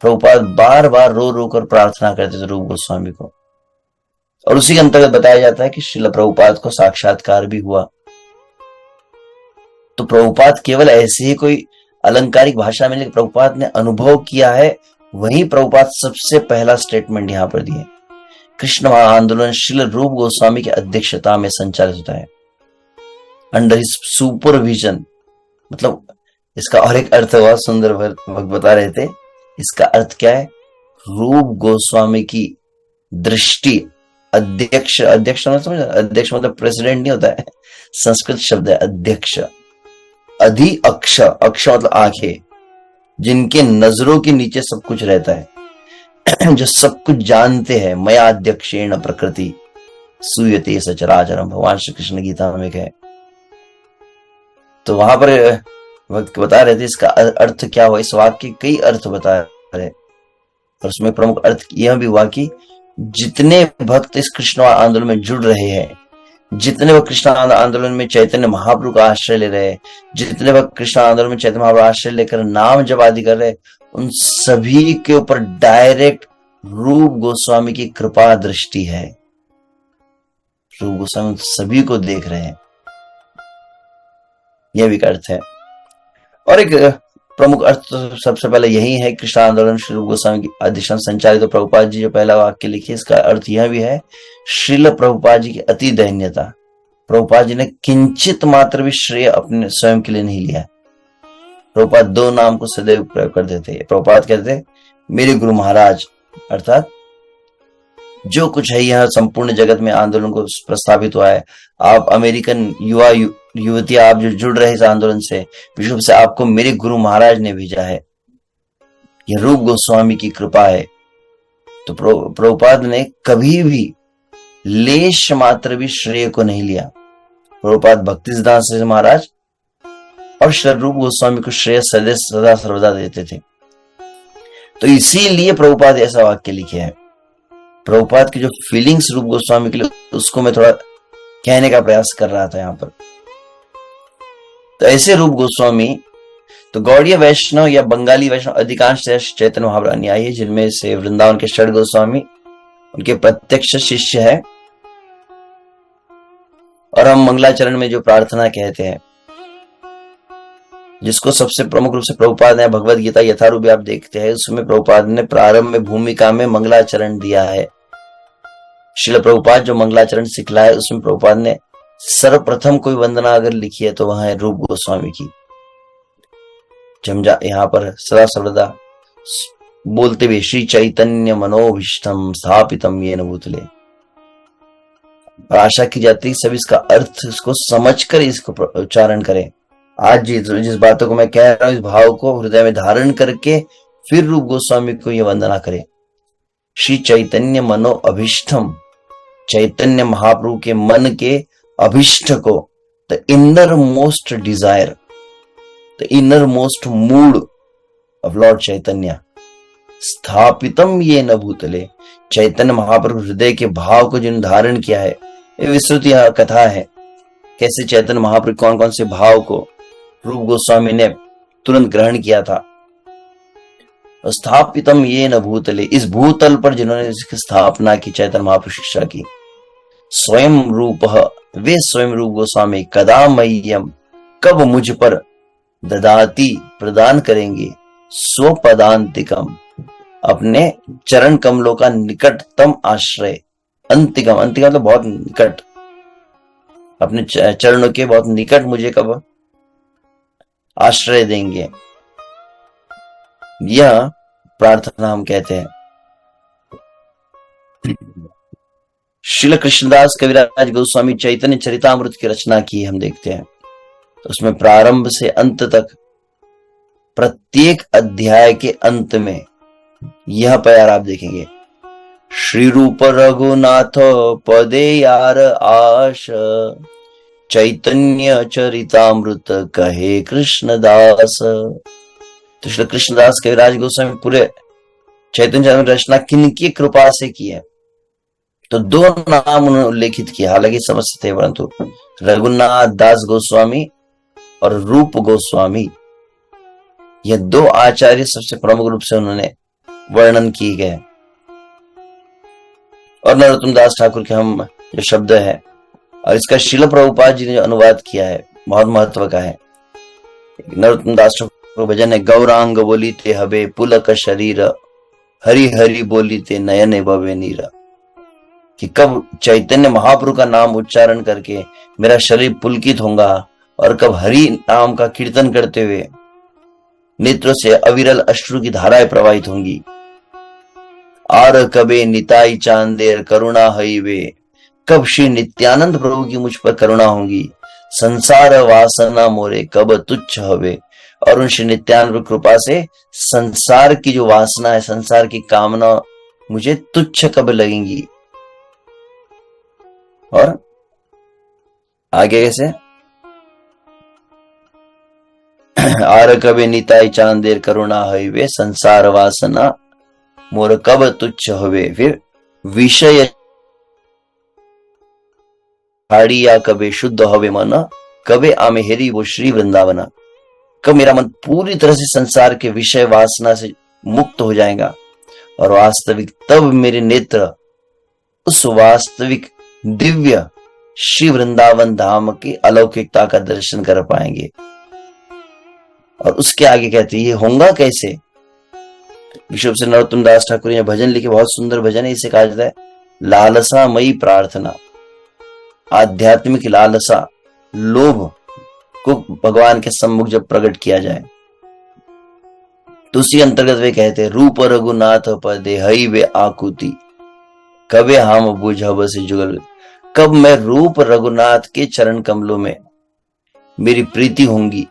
प्रभुपाद बार बार रो रो कर प्रार्थना करते थे रूप गोस्वामी को। और उसी के अंतर्गत बताया जाता है कि श्रील प्रभुपाद को साक्षात्कार भी हुआ। तो प्रभुपाद केवल ऐसे ही कोई अलंकारिक भाषा में नहीं, प्रभुपाद ने अनुभव किया है, वही प्रभुपाद सबसे पहला स्टेटमेंट यहां पर दिए। कृष्ण आंदोलन श्रील रूप गोस्वामी की अध्यक्षता में संचालित होता है, अंडर हिज सुपरविजन। मतलब इसका और एक अर्थ बहुत सुंदर भक्त बता रहे थे, इसका अर्थ क्या है, रूप गोस्वामी की दृष्टि, अध्यक्ष मतलब समझ, अध्यक्ष मतलब प्रेसिडेंट नहीं होता है, संस्कृत शब्द है अध्यक्ष। अधि अक्ष, अक्ष मतलब आंखें, जिनके नजरों के नीचे सब कुछ रहता है, जो सब कुछ जानते हैं। मया अध्यक्षेण प्रकृति सूयते सचराचरम, भगवान श्री कृष्ण गीता में है। तो वहां पर भक्त बता रहे थे इसका अर्थ क्या हुआ। इस वाक्य के कई अर्थ बता रहे और उसमें प्रमुख अर्थ यह भी हुआ कि जितने भक्त इस कृष्ण आंदोलन में जुड़ रहे हैं, जितने वक्त कृष्ण आंदोलन में चैतन्य महाप्रभु का आश्रय ले रहे हैं, जितने वक्त कृष्ण आंदोलन में चैतन्य महाप्रभु आश्रय लेकर नाम जप आदि कर रहे, उन सभी के ऊपर डायरेक्ट रूप गोस्वामी की कृपा दृष्टि है। रूप गोस्वामी सभी को देख रहे हैं, यह भी अर्थ है। और एक प्रमुख अर्थ तो सबसे पहले यही है, कृष्ण आंदोलन श्री रूप गोस्वामी की अधिष्ठान संचालित। तो प्रभुपाद जी जो पहला वाक्य लिखे, इसका अर्थ यह भी है, श्रील प्रभुपाद जी की अति दैन्यता। प्रभुपाद जी ने किंचित मात्र भी श्रेय अपने स्वयं के लिए नहीं लिया। प्रभुपाद दो नाम को सदैव प्रयोग कर देते। प्रभुपाद कहते मेरे गुरु महाराज, अर्थात जो कुछ है यह संपूर्ण जगत में आंदोलन को प्रस्तावित हुआ है, आप अमेरिकन युवा युवतियां आप जो जुड़ रहे इस आंदोलन से, विश्व से आपको मेरे गुरु महाराज ने भेजा है, यह रूप गोस्वामी की कृपा है। तो प्रभुपाद ने कभी भी लेश मात्र भी श्रेय को नहीं लिया। प्रभुपाद भक्ति सिद्धांत से महाराज और श्री रूप गोस्वामी को श्रेय सदा सर्वदा देते थे। तो इसीलिए प्रभुपाद ऐसा वाक्य लिखे हैं। प्रभुपाद की जो फीलिंग्स रूप गोस्वामी के लिए, उसको मैं थोड़ा कहने का प्रयास कर रहा था यहाँ पर। तो ऐसे रूप गोस्वामी, तो गौड़ीय वैष्णव या बंगाली वैष्णव अधिकांश चैतन्य महाप्रभु अनुयायी है, जिनमें से वृंदावन के षड गोस्वामी उनके प्रत्यक्ष शिष्य है। और हम मंगलाचरण में जो प्रार्थना कहते हैं, जिसको सबसे प्रमुख रूप से प्रभुपाद ने भगवद गीता यथारूप आप देखते हैं, उसमें प्रभुपाद ने प्रारंभ में भूमिका में मंगलाचरण दिया है। श्रील प्रभुपाद जो मंगलाचरण सिखलाया है, उसमें प्रभुपाद ने सर्वप्रथम कोई वंदना अगर लिखी है तो वह है रूप गोस्वामी की। जमजा यहाँ पर सदा सर्वदा बोलते हुए श्री चैतन्य मनोभीष्टम स्थापितम येन भूतले, आशा की जाती है सभी इसका अर्थ इसको समझकर इसको उच्चारण करें। आज जिस बातों को मैं कह रहा हूं, इस भाव को हृदय में धारण करके फिर रूप गोस्वामी को यह वंदना करें। श्री चैतन्य मनो अभिष्टम, चैतन्य महाप्रभु के मन के अभिष्ट को, the innermost desire, the innermost mood of lord Chaitanya, स्थापितम ये न भूतले, चैतन्य महाप्रभु हृदय के भाव को जिन्होंने धारण किया है। ये विस्तृत यह कथा है, कैसे चैतन्य महाप्रभु कौन कौन से भाव को रूप गोस्वामी ने तुरंत ग्रहण किया था। स्थापितम ये न भूतले, इस भूतल पर जिन्होंने इसकी स्थापना की, चैतन्य महापुरुष शिक्षा की, स्वयं रूप, वे स्वयं रूप गोस्वामी, कदा मह्यम, कब मुझ पर, ददाती प्रदान करेंगे, स्वपदांतिकम, अपने चरण कमलों का निकटतम आश्रय, अंतिकम, अंतिकम मतलब बहुत निकट, अपने चरणों के बहुत निकट मुझे कब आश्रय देंगे, यह प्रार्थना हम कहते हैं। श्रील कृष्णदास कविराज गोस्वामी चैतन्य चरितामृत की रचना की हम देखते हैं, तो उसमें प्रारंभ से अंत तक प्रत्येक अध्याय के अंत में यह प्यार आप देखेंगे, श्री रूप रघुनाथ पदे यार आश, चैतन्य चरितामृत कहे कृष्णदास। तो श्री कृष्णदास कविराज गोस्वामी पूरे चैतन्य चरितामृत रचना किनकी कृपा से की है? तो दो नाम उन्होंने उल्लेखित किया, हालांकि समझते थे, परंतु रघुनाथ दास गोस्वामी और रूप गोस्वामी, यह दो आचार्य सबसे प्रमुख रूप से उन्होंने वर्णन किए गए। और नरोत्तम दास ठाकुर के हम जो शब्द है, और इसका श्रील प्रभुपाद जी ने जो अनुवाद किया है, बहुत महत्व का है। नरोत्तम दास ठाकुर भजन है, गौरांग बोली ते हबे पुलक शरीर, हरि हरि बोली ते नयन बवे नीरा, कि कब चैतन्य महाप्रभु का नाम उच्चारण करके मेरा शरीर पुलकित होगा, और कब हरि नाम का कीर्तन करते हुए नेत्रों से अविरल अश्रु की धाराएं प्रवाहित होंगी। आर कबे निताई चांदेर करुणा हई वे, कब श्री नित्यानंद प्रभु की मुझ पर करुणा होगी, संसार वासना मोरे कब तुच्छ हवे, और उन श्री नित्यानंद कृपा से संसार की जो वासना है, संसार की कामना मुझे तुच्छ कब लगेंगी। और आगे कैसे, आर कबे निताई चांदेर करुणा हई वे, संसार वासना मोर कब तुच्छ होवे, फिर विषय हाड़िया कबे शुद्ध होवे मन, कबे आमे हेरी वो श्री वृंदावना, कब मेरा मन पूरी तरह से संसार के विषय वासना से मुक्त हो जाएगा, और वास्तविक तब मेरे नेत्र उस वास्तविक दिव्य श्री वृंदावन धाम की अलौकिकता का दर्शन कर पाएंगे। और उसके आगे कहते हैं, ये होगा कैसे? विश्व से नरोत्तम दास ठाकुर ने भजन लिखे, बहुत सुंदर भजन है, इसे कहा जाता है लालसा मई प्रार्थना। आध्यात्मिक लालसा, लोभ को भगवान के सम्मुख जब प्रकट किया जाए, तो उसी अंतर्गत वे कहते हैं, रूप रघुनाथ पदे हई वे आकुति, कबे हम बुझब से जुगल, कब मैं रूप रघुनाथ के चरण कमलों में मेरी प्रीति होंगी,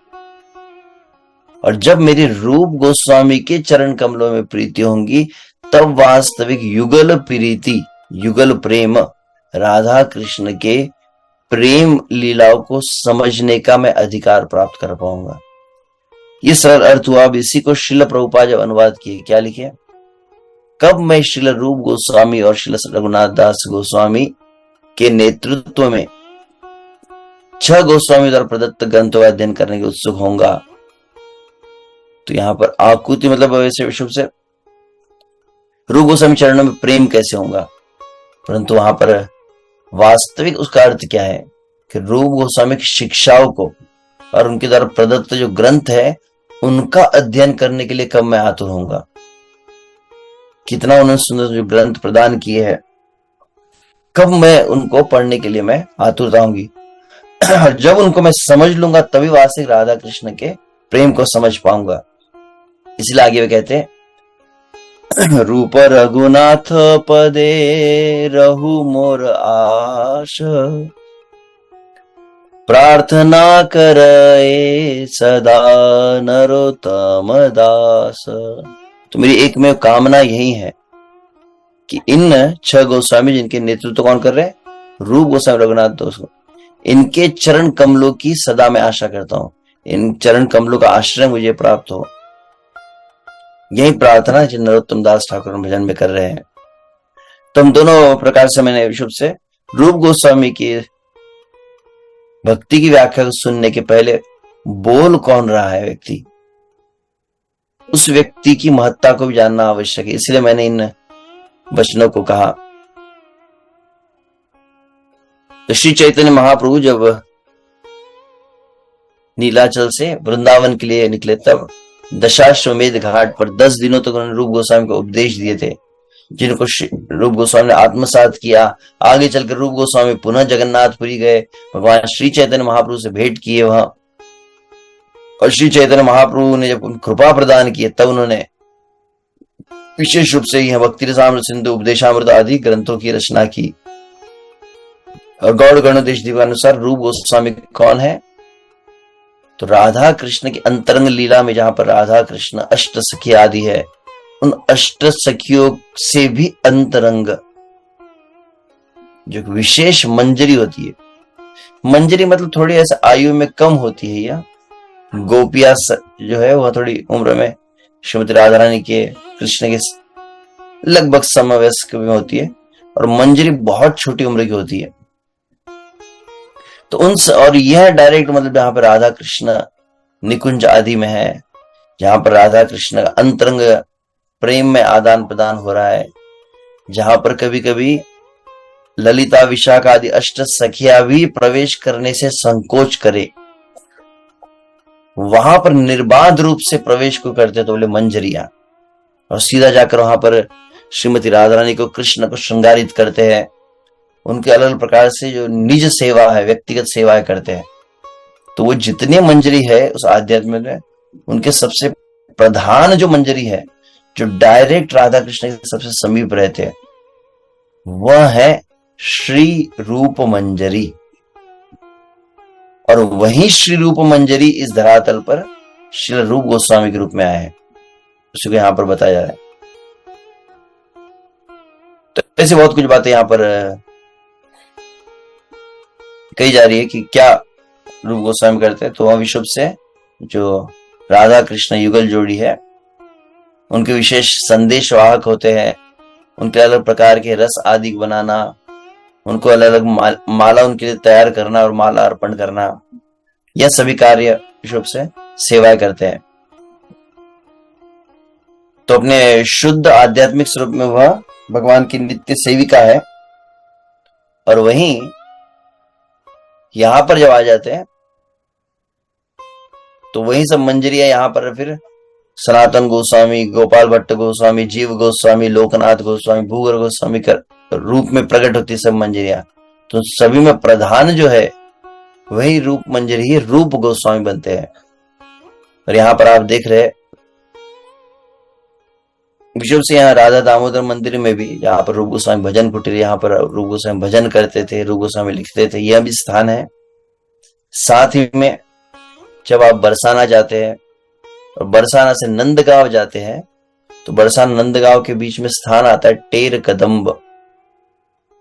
और जब मेरी रूप गोस्वामी के चरण कमलों में प्रीति होंगी, तब वास्तविक युगल प्रीति, युगल प्रेम, राधा कृष्ण के प्रेम लीलाओं को समझने का मैं अधिकार प्राप्त कर पाऊंगा। ये सरल अर्थ हुआ। अब इसी को श्रील प्रभुपाद जब अनुवाद किए, क्या लिखे, कब मैं श्रील रूप गोस्वामी और श्रील रघुनाथ दास गोस्वामी के नेतृत्व में 6 गोस्वामी द्वारा प्रदत्त ग्रंथों का अध्ययन करने की उत्सुक होऊंगा। तो यहाँ पर आकुति मतलब वैसे विश्व से रूप गोस्वामी चरणों में प्रेम कैसे होगा, परंतु वहां पर वास्तविक उसका अर्थ क्या है कि रूप गोस्वामी की शिक्षाओं को और उनके द्वारा प्रदत्त जो ग्रंथ है उनका अध्ययन करने के लिए कब मैं आतुर होऊंगा। कितना उन्होंने सुंदर जो ग्रंथ प्रदान किए हैं, कब मैं उनको पढ़ने के लिए मैं आतुरता होंगी। और जब उनको मैं समझ लूंगा तभी वास्तविक राधा कृष्ण के प्रेम को समझ पाऊंगा। इसलिए आगे वे कहते हैं, रूप रघुनाथ पदे रहु मोर आश, प्रार्थना करे सदा नरोत्तम दास। तो मेरी एक में कामना यही है कि इन 6 गोस्वामी जिनके नेतृत्व कौन कर रहे हैं, रूप गोस्वामी रघुनाथ दोस्त, इनके चरण कमलों की सदा मैं आशा करता हूं, इन चरण कमलों का आश्रय मुझे प्राप्त हो। यही प्रार्थना जिन नरोत्तम दास ठाकुर भजन में कर रहे हैं। तो हम दोनों प्रकार से मैंने विशुभ से रूप गोस्वामी की भक्ति की व्याख्या को सुनने के पहले बोल कौन रहा है व्यक्ति, उस व्यक्ति की महत्ता को भी जानना आवश्यक है। इसलिए मैंने इन वचनों को कहा। तो श्री चैतन्य महाप्रभु जब नीलाचल से वृंदावन के लिए निकले, तब दशाश्वमेध घाट पर 10 दिनों तक उन्होंने रूप गोस्वामी को उपदेश दिए थे, जिनको रूप गोस्वामी ने आत्मसात किया। आगे चलकर रूप गोस्वामी पुनः जगन्नाथपुरी गए, भगवान श्री चैतन्य महाप्रभु से भेंट किए वहां, और श्री चैतन्य महाप्रभु ने जब कृपा प्रदान की, तब उन्होंने विशेष रूप से यह भक्ति रसामृत सिंधु, उपदेशामृत आदि ग्रंथों की रचना की। और गौड़ गणोदेश अनुसार रूप गोस्वामी कौन है? तो राधा कृष्ण की अंतरंग लीला में, जहां पर राधा कृष्ण अष्ट सखी आदि है, उन अष्ट सखियों से भी अंतरंग जो विशेष मंजरी होती है। मंजरी मतलब थोड़ी ऐसे आयु में कम होती है, या गोपिया जो है वह थोड़ी उम्र में श्रीमती राधा रानी के कृष्ण के लगभग समवयस्क में होती है, और मंजरी बहुत छोटी उम्र की होती है। तो और यह डायरेक्ट मतलब जहां पर राधा कृष्ण निकुंज आदि में है, जहां पर राधा कृष्ण का अंतरंग प्रेम में आदान प्रदान हो रहा है, जहां पर कभी कभी ललिता विशाखा आदि अष्ट सखिया भी प्रवेश करने से संकोच करे, वहां पर निर्बाध रूप से प्रवेश को करते तो बोले मंजरिया, और सीधा जाकर वहां पर श्रीमती राधा रानी को, कृष्ण को श्रृंगारित करते हैं। उनके अलग अलग प्रकार से जो निज सेवा है, व्यक्तिगत सेवाएं करते हैं। तो वो जितने मंजरी है उस आध्यात्म में, उनके सबसे प्रधान जो मंजरी है, जो डायरेक्ट राधा कृष्ण के सबसे समीप रहते हैं, वह है श्री रूप मंजरी। और वही श्री रूप मंजरी इस धरातल पर श्री रूप गोस्वामी के रूप में आया है, उसी को यहां पर बताया जा रहा है। तो ऐसे बहुत कुछ बातें यहां पर कही जा रही है कि क्या रूप गोस्वामी करते हैं। तो वह विश्व से जो राधा कृष्ण युगल जोड़ी है, उनके विशेष संदेश वाहक होते हैं। उनके अलग प्रकार के रस आदि बनाना, उनको अलग अलग माला उनके लिए तैयार करना और माला अर्पण करना, यह सभी कार्य विश्व से सेवाएं करते हैं। तो अपने शुद्ध आध्यात्मिक स्वरूप में वह भगवान की नित्य सेविका है। और वहीं यहां पर जब आ जाते हैं तो वही सब मंजरियां यहां पर फिर सनातन गोस्वामी, गोपाल भट्ट गोस्वामी, जीव गोस्वामी, लोकनाथ गोस्वामी, भूगर गोस्वामी का रूप में प्रकट होती सब मंजरियां। तो सभी में प्रधान जो है वही रूप मंजरी ही रूप गोस्वामी बनते हैं। और यहां पर आप देख रहे विशुभ से यहाँ राधा दामोदर मंदिर में भी, जहां पर रूप गोस्वामी भजन कुटीर, यहाँ पर रूप गोस्वामी भजन करते थे, रूप गोस्वामी लिखते थे, यह भी स्थान है। साथ ही में जब आप बरसाना जाते हैं और बरसाना से नंदगांव जाते हैं, तो बरसाना नंदगांव के बीच में स्थान आता है टेर कदम्ब,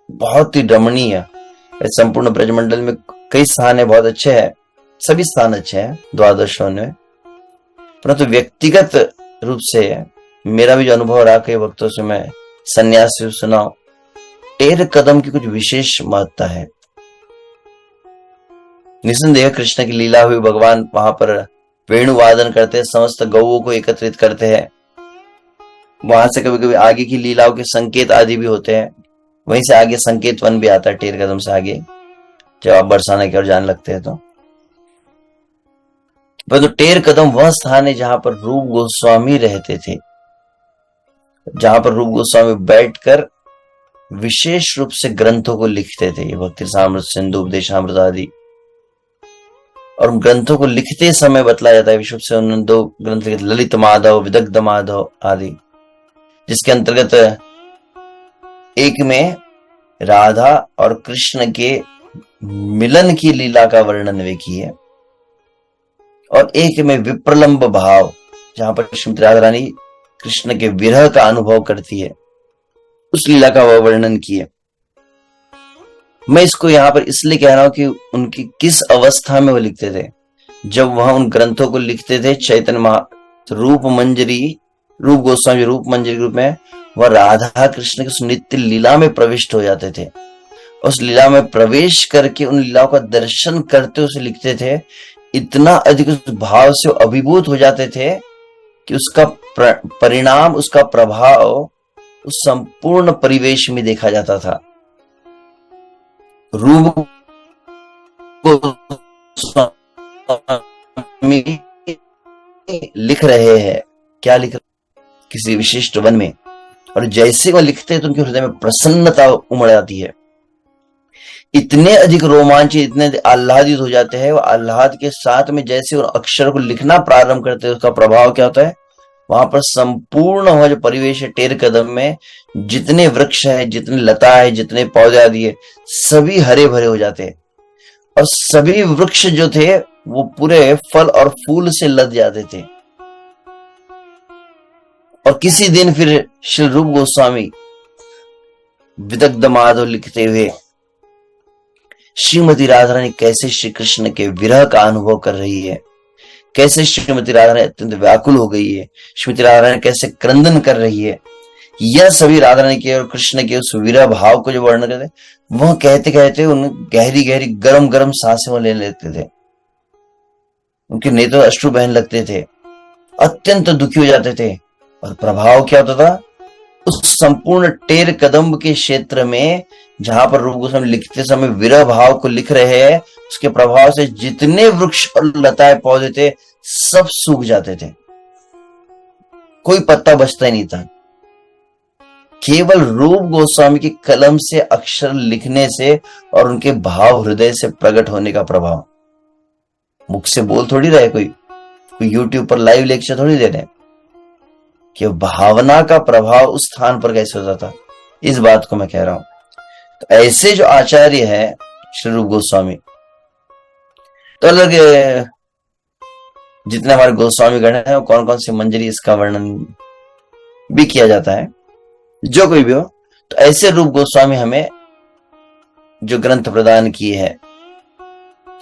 बहुत ही रमणीय। संपूर्ण ब्रजमंडल में कई स्थान है, बहुत अच्छे हैं, सभी स्थान अच्छे हैं द्वादश में, परंतु व्यक्तिगत रूप से मेरा भी जो अनुभव रहा, कई वक्तों से मैं सन्यास से सुना, टेर कदम की कुछ विशेष महत्ता है। निसंदेह कृष्ण की लीला हुई, भगवान वहां पर वेणु वादन करते हैं, समस्त गौओं को एकत्रित करते हैं। वहां से कभी कभी आगे की लीलाओं के संकेत आदि भी होते हैं। वहीं से आगे संकेत वन भी आता है, टेर कदम से आगे जब आप बरसाना की ओर जाने लगते हैं। तो टेर कदम वह स्थान है जहां पर रूप गोस्वामी रहते थे, जहां पर रूप गोस्वामी बैठकर विशेष रूप से ग्रंथों को लिखते थे, भक्ति रसामृत सिंधु, उपदेशामृत आदि। और ग्रंथों को लिखते समय बतलाया जाता है विश्व से उन्होंने 2 ग्रंथ लिखे, ललित माधव, विदग्ध माधव आदि, जिसके अंतर्गत एक में राधा और कृष्ण के मिलन की लीला का वर्णन वे किए, और एक में विप्रलंब भाव, जहां पर श्रीमती राधा रानी कृष्ण के विरह का अनुभव करती है, उस लीला का वह वर्णन किए। मैं इसको यहां पर इसलिए कह रहा हूं कि उनकी किस अवस्था में वो लिखते थे। जब वह उन ग्रंथों को लिखते थे, चैतन्य रूप मंजरी, रूप गोस्वामी रूप मंजरी रूप में, वह राधा कृष्ण की नित्य लीला में प्रविष्ट हो जाते थे। उस लीला में प्रवेश करके उन लीलाओं का दर्शन करते उसे लिखते थे। इतना अधिक उस भाव से अभिभूत हो जाते थे कि उसका परिणाम, उसका प्रभाव उस संपूर्ण परिवेश में देखा जाता था। रूप गोस्वामी लिख रहे हैं, क्या लिख रहे, किसी विशिष्ट वन में, और जैसे वो लिखते हैं तो उनके हृदय में प्रसन्नता उमड़ आती है। इतने अधिक रोमांचित, इतने आह्लादित हो जाते हैं, वो आह्लाद के साथ में जैसे उन अक्षर को लिखना प्रारंभ करते हैं, उसका प्रभाव क्या होता है, वहां पर संपूर्ण वह जो परिवेश है टेर कदम में, जितने वृक्ष है, जितने लता है, जितने पौधे आदि है, सभी हरे भरे हो जाते हैं। और सभी वृक्ष जो थे वो पूरे फल और फूल से लद जाते थे। और किसी दिन फिर श्री रूप गोस्वामी विदग्ध माधव लिखते हुए श्रीमती राधा रानी कैसे श्री कृष्ण के विरह का अनुभव कर रही है, कैसे श्रीमती राधा रानी अत्यंत व्याकुल हो गई है, श्रीमती राधा रानी कैसे क्रंदन कर रही है, यह सभी राधा रानी के और कृष्ण के उस विरह भाव को जो वर्णन करते, वह कहते कहते उन गहरी गहरी गरम गरम सांसें वो ले लेते थे। उनके नेत्र अश्रु बहन लगते थे, अत्यंत दुखी हो जाते थे। और प्रभाव क्या होता था, उस संपूर्ण टेर कदम्ब के क्षेत्र में जहां पर रूप गोस्वामी लिखते समय विरह भाव को लिख रहे हैं, उसके प्रभाव से जितने वृक्ष और लताएं पौधे थे सब सूख जाते थे, कोई पत्ता बचता ही नहीं था। केवल रूप गोस्वामी की कलम से अक्षर लिखने से और उनके भाव हृदय से प्रकट होने का प्रभाव। मुख से बोल थोड़ी रहे, कोई यूट्यूब पर लाइव लेक्चर थोड़ी दे रहे, कि भावना का प्रभाव उस स्थान पर कैसे होता था, इस बात को मैं कह रहा हूं। तो ऐसे जो आचार्य है श्री रूप गोस्वामी, तो अलग जितने हमारे गोस्वामी गण हैं, कौन कौन सी मंजरी, इसका वर्णन भी किया जाता है, जो कोई भी हो। तो ऐसे रूप गोस्वामी हमें जो ग्रंथ प्रदान किए हैं,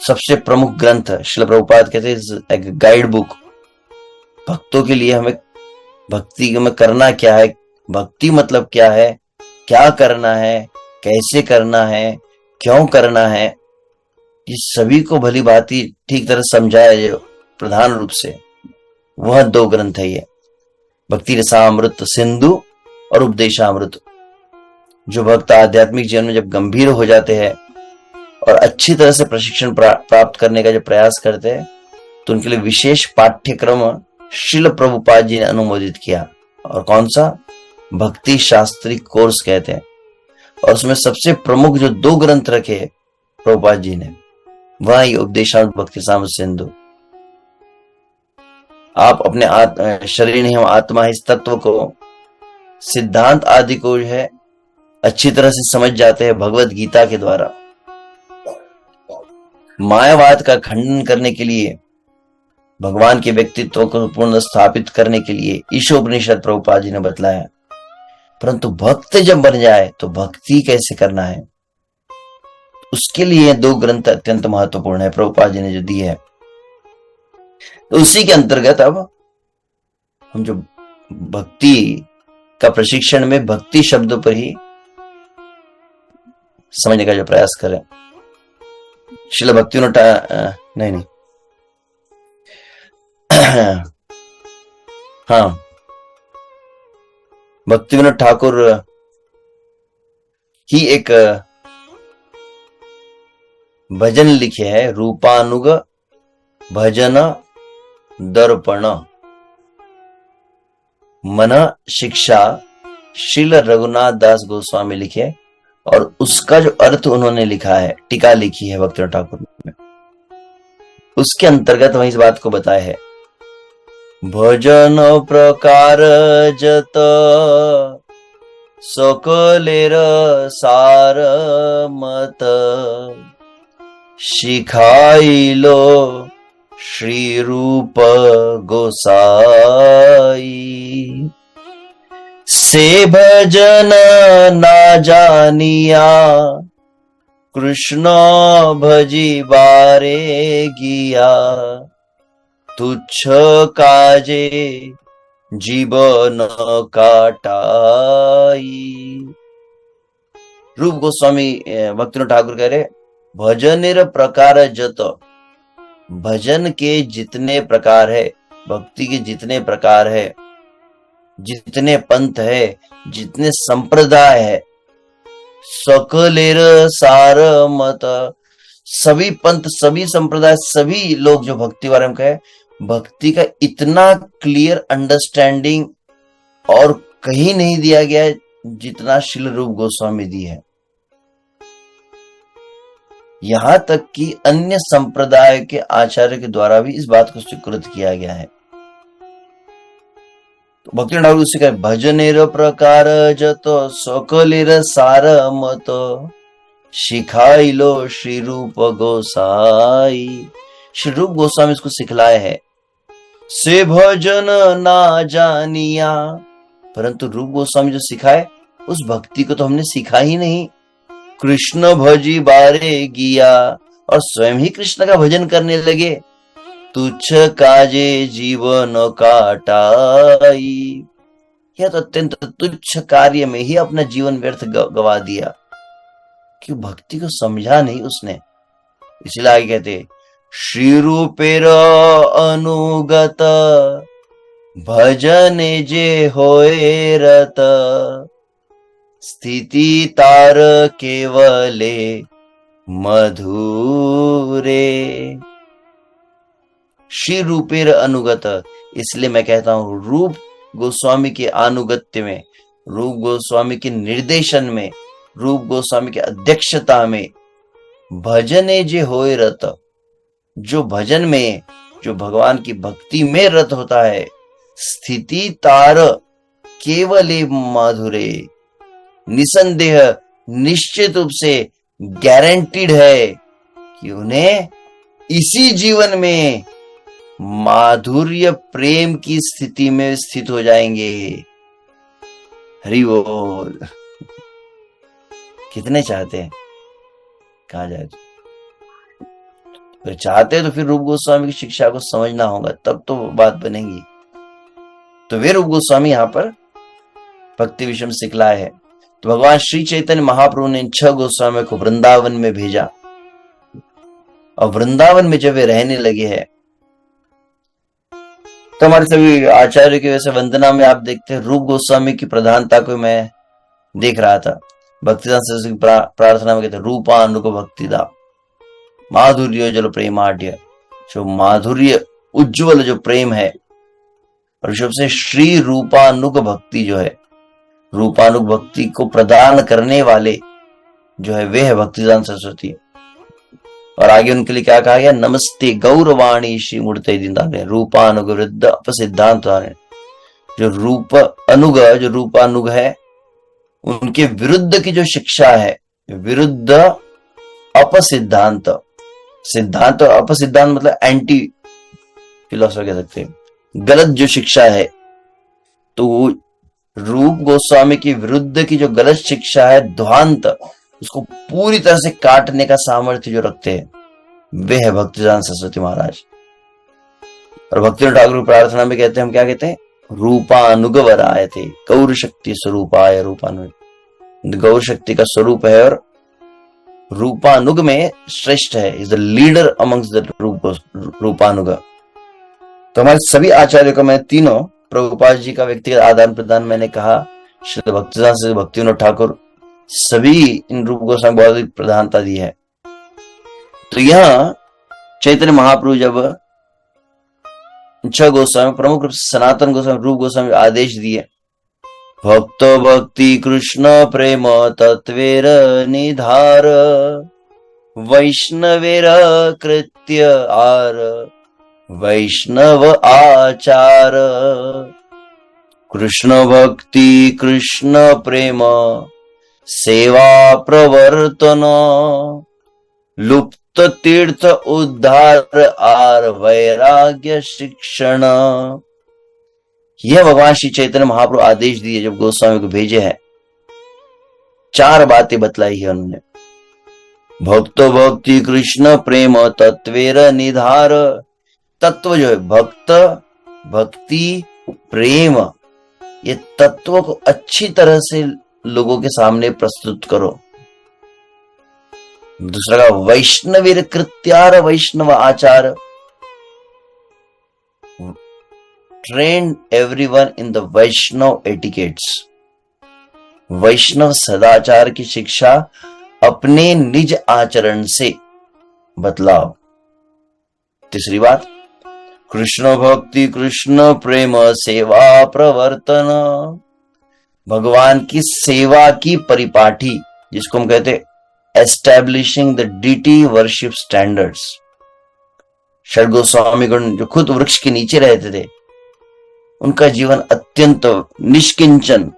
सबसे प्रमुख ग्रंथ श्रील प्रभुपाद कहते हैं एक गाइड बुक भक्तों के लिए। हमें भक्ति में करना क्या है, भक्ति मतलब क्या है, क्या करना है, कैसे करना है, क्यों करना है, ये सभी को भली भांति ठीक तरह समझाया जो प्रधान रूप से, वह 2 ग्रंथ है ये, भक्ति रसामृत सिंधु और उपदेशामृत। जो भक्त आध्यात्मिक जीवन में जब गंभीर हो जाते हैं और अच्छी तरह से प्रशिक्षण प्राप्त करने का जो प्रयास करते हैं, तो उनके लिए विशेष पाठ्यक्रम श्रील प्रभुपाद जी ने अनुमोदित किया। और कौन सा, भक्ति शास्त्री कोर्स कहते हैं। और उसमें सबसे प्रमुख जो 2 ग्रंथ रखे प्रभुपाद जी ने, वह ही उपदेशामृत भक्ति रसामृत सिंधु। आप अपने शरीर नहीं हम आत्मा है, इस तत्व को, सिद्धांत आदि को जो है अच्छी तरह से समझ जाते हैं भगवत गीता के द्वारा। मायावाद का खंडन करने के लिए, भगवान के व्यक्तित्व को पूर्ण स्थापित करने के लिए ईशोपनिषद प्रभुपाद जी ने बतलाया। परंतु भक्त जब बन जाए तो भक्ति कैसे करना है, उसके लिए 2 ग्रंथ अत्यंत महत्वपूर्ण है प्रभुपाद जी ने जो दी है। तो उसी के अंतर्गत अब हम जो भक्ति का प्रशिक्षण में भक्ति शब्दों पर ही समझने का जो प्रयास करें, श्रील भक्ति नहीं हाँ, भक्ति विनोद ठाकुर ही एक भजन लिखे है, रूपानुग भजन दर्पण मन शिक्षा, श्रील रघुनाथ दास गोस्वामी लिखे। और उसका जो अर्थ उन्होंने लिखा है, टीका लिखी है भक्ति विनोद ठाकुर ने, उसके अंतर्गत वही इस बात को बताया है। भजन प्रकार जत सकलेर सार मत, शिखाइलो श्री रूप गोसाई। से भजन ना जानिया, कृष्ण भजी बारे गिया। तुच्छ काजे जीवन काटाई। रूप गोस्वामी भक्ति ठाकुर कह रहे, भजनेर प्रकार जत, भजन के जितने प्रकार है, भक्ति के जितने प्रकार है, जितने पंथ है, जितने संप्रदाय है, सकलेर सार मत, सभी पंथ, सभी संप्रदाय, सभी लोग जो भक्ति बारे में कहे, भक्ति का इतना क्लियर अंडरस्टैंडिंग और कहीं नहीं दिया गया है जितना श्रील रूप गोस्वामी दी है। यहां तक कि अन्य संप्रदाय के आचार्य के द्वारा भी इस बात को स्वीकृत किया गया है। तो भक्ति ठाकुर उससे कहे, भजनेर प्रकार जत सकलेर सार मत, सिखाइलो श्री रूप गोसाई। श्री रूप गोस्वामी इसको सिखलाए है। से भजन ना जानिया, परंतु रूप गोस्वामी जो सिखाए उस भक्ति को तो हमने सीखा ही नहीं। कृष्ण भजी बारे गिया, और स्वयं ही कृष्ण का भजन करने लगे। तुच्छ काजे जीवन काटाई, यह तो अत्यंत तुच्छ कार्य में ही अपना जीवन व्यर्थ गवा दिया, क्यों भक्ति को समझा नहीं उसने। इसलिए आगे कहते, श्री रूपेर अनुगत, भजने जे होए रत, स्थिति तार केवले मधुरे। श्री रूपेर अनुगत, इसलिए मैं कहता हूं रूप गोस्वामी के अनुगत्य में, रूप गोस्वामी के निर्देशन में, रूप गोस्वामी की अध्यक्षता में, भजने जे होए रत, जो भजन में, जो भगवान की भक्ति में रत होता है, स्थिति तार केवले माधुरे, निसंदेह निश्चित रूप से गारंटीड है कि उन्हें इसी जीवन में माधुर्य प्रेम की स्थिति में स्थित हो जाएंगे। हरि बोल। कितने चाहते हैं, कहा जाए तो चाहते हैं तो फिर रूप गोस्वामी की शिक्षा को समझना होगा, तब तो बात बनेगी। तो वे रूप गोस्वामी यहां पर भक्ति विषय में सिखलाए है। तो भगवान श्री चैतन्य महाप्रभु ने इन 6 गोस्वामी को वृंदावन में भेजा, और वृंदावन में जब वे रहने लगे हैं तो हमारे सभी आचार्य की वैसे वंदना में आप देखते हैं रूप गोस्वामी की प्रधानता को मैं देख रहा था। भक्तिदान सरस्वती की प्रार्थना में कहते हैं, रूपानुग भक्तिदा माधुर्य जल प्रेमाढ़, जो माधुर्य उज्जवल जो प्रेम है, और सबसे श्री रूपानुग भक्ति जो है, रूपानुग भक्ति को प्रदान करने वाले जो है वे है भक्तिदान सरस्वती। और आगे उनके लिए क्या कहा गया, नमस्ते गौरवाणी श्री मूर्ति दीनदार, रूपानुग वृद्ध अपसिद्धांत, जो रूप अनुग, जो रूपानुग है उनके विरुद्ध की जो शिक्षा है, विरुद्ध अपसिद्धांत, सिद्धांत और अपसिद्धांत मतलब एंटी फिलोसफी कह सकते हैं, गलत जो शिक्षा है, तो रूप गोस्वामी की विरुद्ध की जो गलत शिक्षा है, ध्वांत, उसको पूरी तरह से काटने का सामर्थ्य जो रखते हैं, वे है भक्तिदान सरस्वती महाराज। और भक्ति ठाकुर प्रार्थना में कहते हैं, हम क्या कहते हैं, रूपानुगवर आए थे, गौर शक्ति स्वरूपाय रूपानुग, गौर शक्ति का स्वरूप है और रूपानुग में श्रेष्ठ है, is the leader amongst the Rupanuga. तो हमारे सभी आचार्यों का, मैं तीनों प्रभुपाद जी का व्यक्तिगत आदान प्रदान मैंने कहा, श्री भक्तिदान से भक्ति विनोद ठाकुर, सभी इन रूप गोस्वामी बहुत प्रधानता दी है। तो यहां चैतन्य महाप्रभु जब 6 गोस्वामी, प्रमुख रूप से सनातन गोस्वामी, रूप गोस्वामी आदेश दिए, भक्त भक्ति कृष्ण प्रेम तत्वेर निधार, वैष्णवेर कृत्य आर, वैष्णव आचार, कृष्ण भक्ति कृष्ण प्रेम सेवा प्रवर्तन, लुप्त तीर्थ उद्धार आर वैराग्य शिक्षण। यह भगवान श्री चैतन्य महाप्रभु आदेश दिए जब गोस्वामी को भेजे हैं। 4 बातें बतलाई है उन्होंने, भक्त भक्ति कृष्ण प्रेम तत्वेर निधार, तत्व जो है भक्त भक्ति प्रेम, ये तत्व को अच्छी तरह से लोगों के सामने प्रस्तुत करो। दूसरा का वैष्णवीर कृत्यार वैष्णव आचार, trained everyone in the Vaishnav etiquettes. वैष्णव सदाचार की शिक्षा अपने निज आचरण से बतलाओ। तीसरी बात, कृष्ण भक्ति कृष्ण प्रेम सेवा प्रवर्तन, भगवान की सेवा की परिपाठी, जिसको हम कहते हैं establishing the deity worship standards. षड गोस्वामीगण जो खुद वृक्ष के नीचे रहते थे, उनका जीवन अत्यंत निष्किंचन,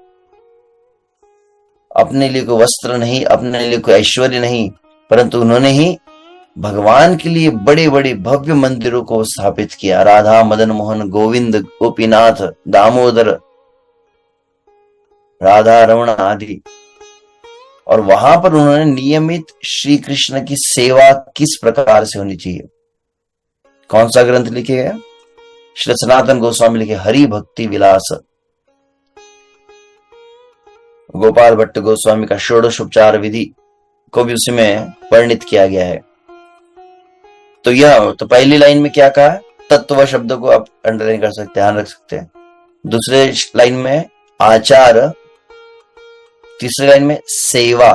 अपने लिए कोई वस्त्र नहीं, अपने लिए कोई ऐश्वर्य नहीं, परंतु उन्होंने ही भगवान के लिए बड़े बड़े भव्य मंदिरों को स्थापित किया। राधा मदन मोहन गोविंद गोपीनाथ दामोदर राधा रमण आदि। और वहां पर उन्होंने नियमित श्री कृष्ण की सेवा किस प्रकार से होनी चाहिए, कौन सा ग्रंथ लिखे गया? श्री सनातन गोस्वामी लिखे हरि भक्ति विलास। गोपाल भट्ट गोस्वामी का षोडशोपचार विधि को भी उसमें वर्णित किया गया है। तो यह तो पहली लाइन में क्या कहा है? तत्व शब्द को आप अंडरलाइन कर सकते हैं, ध्यान रख सकते हैं। दूसरे लाइन में आचार, तीसरी लाइन में सेवा,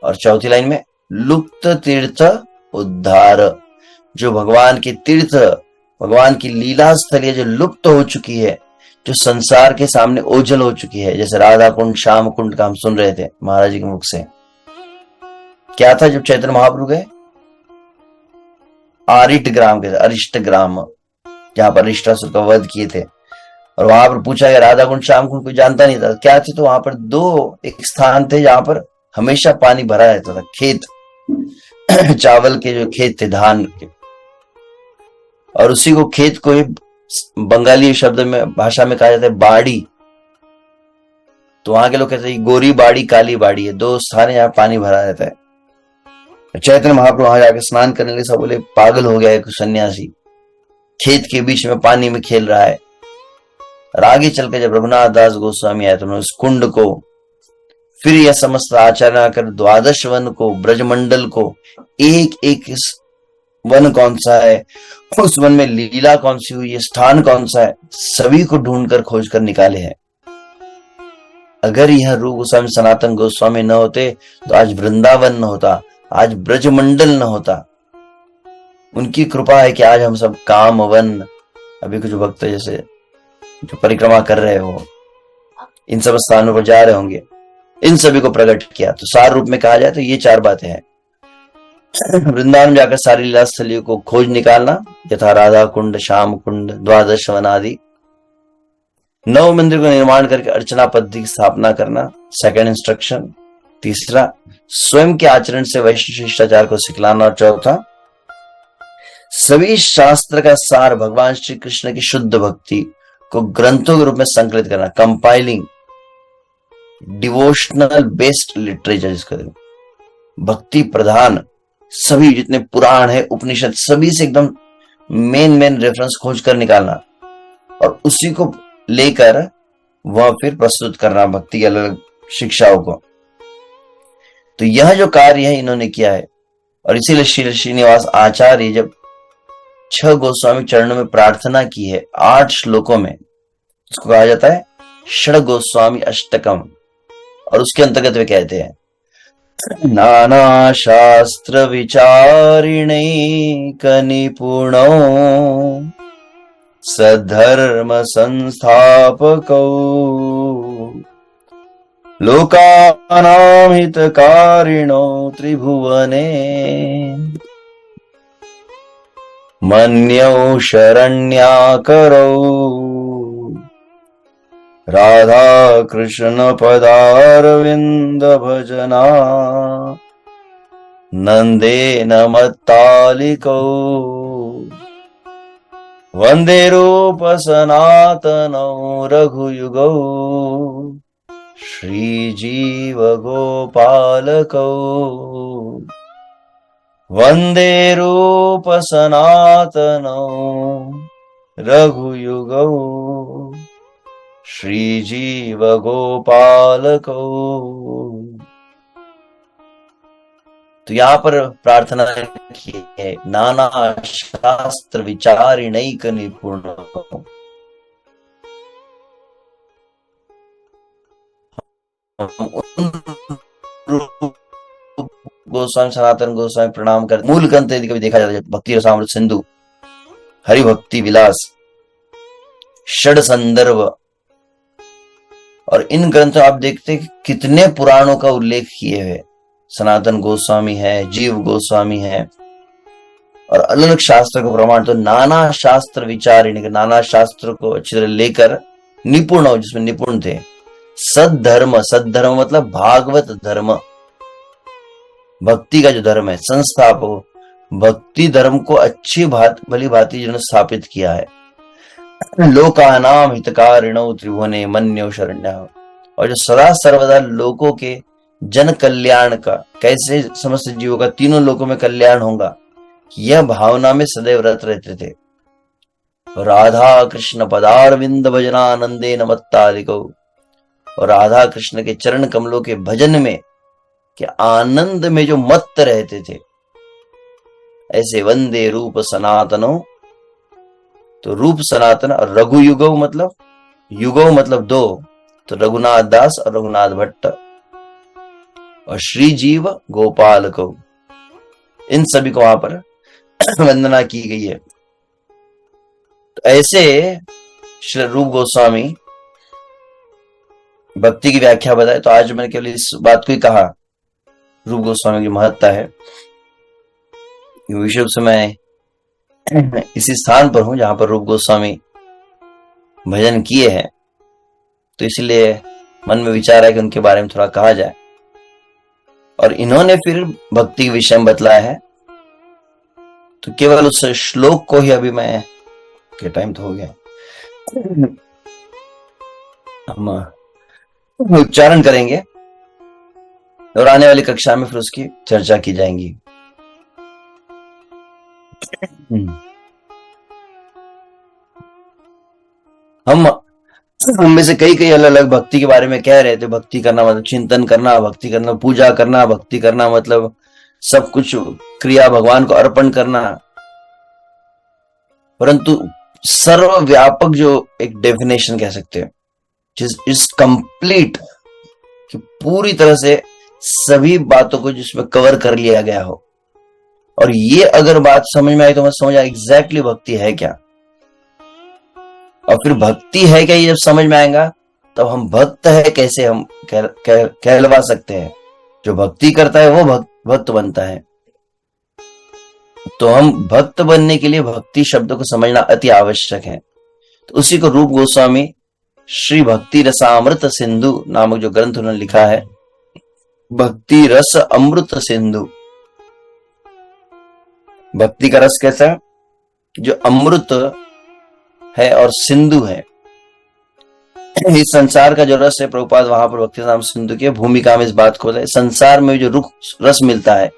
और चौथी लाइन में लुप्त तीर्थ उद्धार। जो भगवान के तीर्थ, भगवान की लीला स्थलीय जो लुप्त हो चुकी है, जो संसार के सामने ओझल हो चुकी है, जैसे राधा कुंड श्याम कुंड का हम सुन रहे थे महाराज जी के मुख से। क्या था जब चैतन्य महाप्रभु गए? आरिट ग्राम के, अरिष्ट ग्राम, जहां पर अरिष्टासुर का वध किए थे, और वहां पर पूछा गया राधा कुंड श्याम कुंड कोई जानता नहीं था क्या थे, तो वहां पर दो एक स्थान थे जहां पर हमेशा पानी भरा रहता था, खेत चावल के जो खेत थे, धान के, और उसी को खेत को बंगाली शब्द में भाषा में कहा जाता है बाड़ी। तो वहां के लोग कहते हैं गोरी बाड़ी काली बाड़ी है, दो स्थान है जहां पानी भरा रहता है। चैतन्य महाप्रभु वहां जाकर स्नान करने के लिए सब बोले पागल हो गया है सन्यासी, खेत के बीच में पानी में खेल रहा है। और आगे चलकर जब रघुनाथ दास गोस्वामी आए तो उन्होंने उस कुंड को, फिर यह समस्त आचरण कर द्वादश वन को, ब्रजमंडल को, एक एक वन कौन सा है, उस वन में लीला कौन सी हुई है, स्थान कौन सा है, सभी को ढूंढकर खोज कर निकाले हैं। अगर यह रूप गोस्वामी सनातन गोस्वामी न होते तो आज वृंदावन न होता, आज ब्रजमंडल न होता। उनकी कृपा है कि आज हम सब काम वन, अभी कुछ भक्त जैसे जो परिक्रमा कर रहे हो, इन सब स्थानों पर जा रहे होंगे, इन सभी को प्रकट किया। तो सार रूप में कहा जाए तो ये चार बातें हैं। वृंदावन में जाकर सारी लीला स्थलियों को खोज निकालना, यथा राधा कुंड श्याम कुंड द्वादश वन आदि। नव मंदिर को निर्माण करके अर्चना पद्धति की स्थापना करना, सेकंड इंस्ट्रक्शन। तीसरा, स्वयं के आचरण से वैष्णव शिष्टाचार को सिखलाना। और चौथा, सभी शास्त्र का सार भगवान श्री कृष्ण की शुद्ध भक्ति को ग्रंथों के रूप में संकलित करना, कंपाइलिंग डिवोशनल बेस्ड लिटरेचर, जिसका भक्ति प्रधान सभी जितने पुराण है, उपनिषद, सभी से एकदम मेन रेफरेंस खोज कर निकालना और उसी को लेकर वह फिर प्रस्तुत करना भक्ति की अलग शिक्षाओं को। तो यह जो कार्य है इन्होंने किया है। और इसीलिए श्री श्रीनिवास आचार्य जब 6 गोस्वामी चरणों में प्रार्थना की है 8 श्लोकों में, उसको कहा जाता है षड गोस्वामी अष्टकम। और उसके अंतर्गत वे कहते हैं नाना शास्त्र विचारिणे कनिपुणो सधर्म संस्थापकौ लोकानां हितकारिणो त्रिभुवने मन्यौ शरण्याकरौ राधा कृष्ण पदारविंद भजना नंदेन मत्तालिकौ वंदे रूप सनातनौ रघुयुगौ श्रीजीव गोपालकौ वंदे रूप सनातनौ रघुयुगौ श्रीजीव गोपालकौ। तो यहाँ पर प्रार्थना की है, नाना शास्त्र विचारिणैक निपुण। गोस्वामी सनातन गोस्वामी प्रणाम कर मूल ग्रंथ यदि कभी देखा जाता है, भक्ति रसामृत सिंधु, हरि भक्ति विलास, षड संदर्भ, और इन ग्रंथों आप देखते हैं कितने पुराणों का उल्लेख किए हुए। सनातन गोस्वामी है, जीव गोस्वामी है, और अलग अलग शास्त्र को प्रमाण। तो नाना शास्त्र विचारिणी, नाना शास्त्र को अच्छी तरह लेकर निपुण हो, जिसमें निपुण थे। सद्धर्म, सद्धर्म मतलब भागवत धर्म, भक्ति का जो धर्म है, संस्थापक भक्ति धर्म को अच्छी भली भांति जिन्होंने स्थापित किया है। लोकानाम हितकारिणो त्रिभुवने मन्यो शरण्य, और जो सदा सर्वदा लोगों के जन कल्याण का, कैसे समस्त जीवों का तीनों लोकों में कल्याण होगा, यह भावना में सदैव रत रहते थे। राधा कृष्ण पदारविंद भजनानंदे नमत्तादिको, और राधा कृष्ण के चरण कमलों के भजन में के आनंद में जो मत्त रहते थे। ऐसे वंदे रूप सनातनो, तो रूप सनातन, और रघु युगो मतलब, युगो मतलब दो, तो रघुनाथ दास और रघुनाथ भट्ट, और श्री जीव गोपाल को, इन सभी को वहां पर वंदना की गई है। तो ऐसे श्री रूप गोस्वामी भक्ति की व्याख्या बताए। तो आज मैंने केवल इस बात को ही कहा, रूप गोस्वामी की महत्ता है। विश्व से मैं इसी स्थान पर हूं जहां पर रूप गोस्वामी भजन किए हैं, तो इसलिए मन में विचार है कि उनके बारे में थोड़ा कहा जाए। और इन्होंने फिर भक्ति के विषय में बतलाया है, तो केवल उस श्लोक को ही अभी मैं, के टाइम तो हो गया, हम उच्चारण करेंगे और आने वाली कक्षा में फिर उसकी चर्चा की जाएंगी। हम में से कई अलग अलग भक्ति के बारे में कह रहे थे। भक्ति करना मतलब चिंतन करना, भक्ति करना पूजा करना, भक्ति करना मतलब सब कुछ क्रिया भगवान को अर्पण करना। परंतु सर्वव्यापक जो एक डेफिनेशन कह सकते हैं, जिस कंप्लीट, कि पूरी तरह से सभी बातों को जिसमें कवर कर लिया गया हो, और ये अगर बात समझ में आई तो मैं समझ आया एग्जैक्टली भक्ति है क्या। और फिर भक्ति है क्या ये जब समझ में आएगा, तब हम भक्त है कैसे हम कहलवा सकते हैं। जो भक्ति करता है वो भक्त बनता है। तो हम भक्त बनने के लिए भक्ति शब्द को समझना अति आवश्यक है। तो उसी को रूप गोस्वामी श्री भक्ति रसामृत सिंधु नामक जो ग्रंथ उन्होंने लिखा है, भक्ति रस अमृत सिंधु। भक्ति का रस कैसा है, जो अमृत है और सिंधु है। इस संसार का जो रस है, प्रभुपाद वहां पर भक्ति नाम सिंधु की भूमिका में इस बात को बताए। संसार में जो रस मिलता है,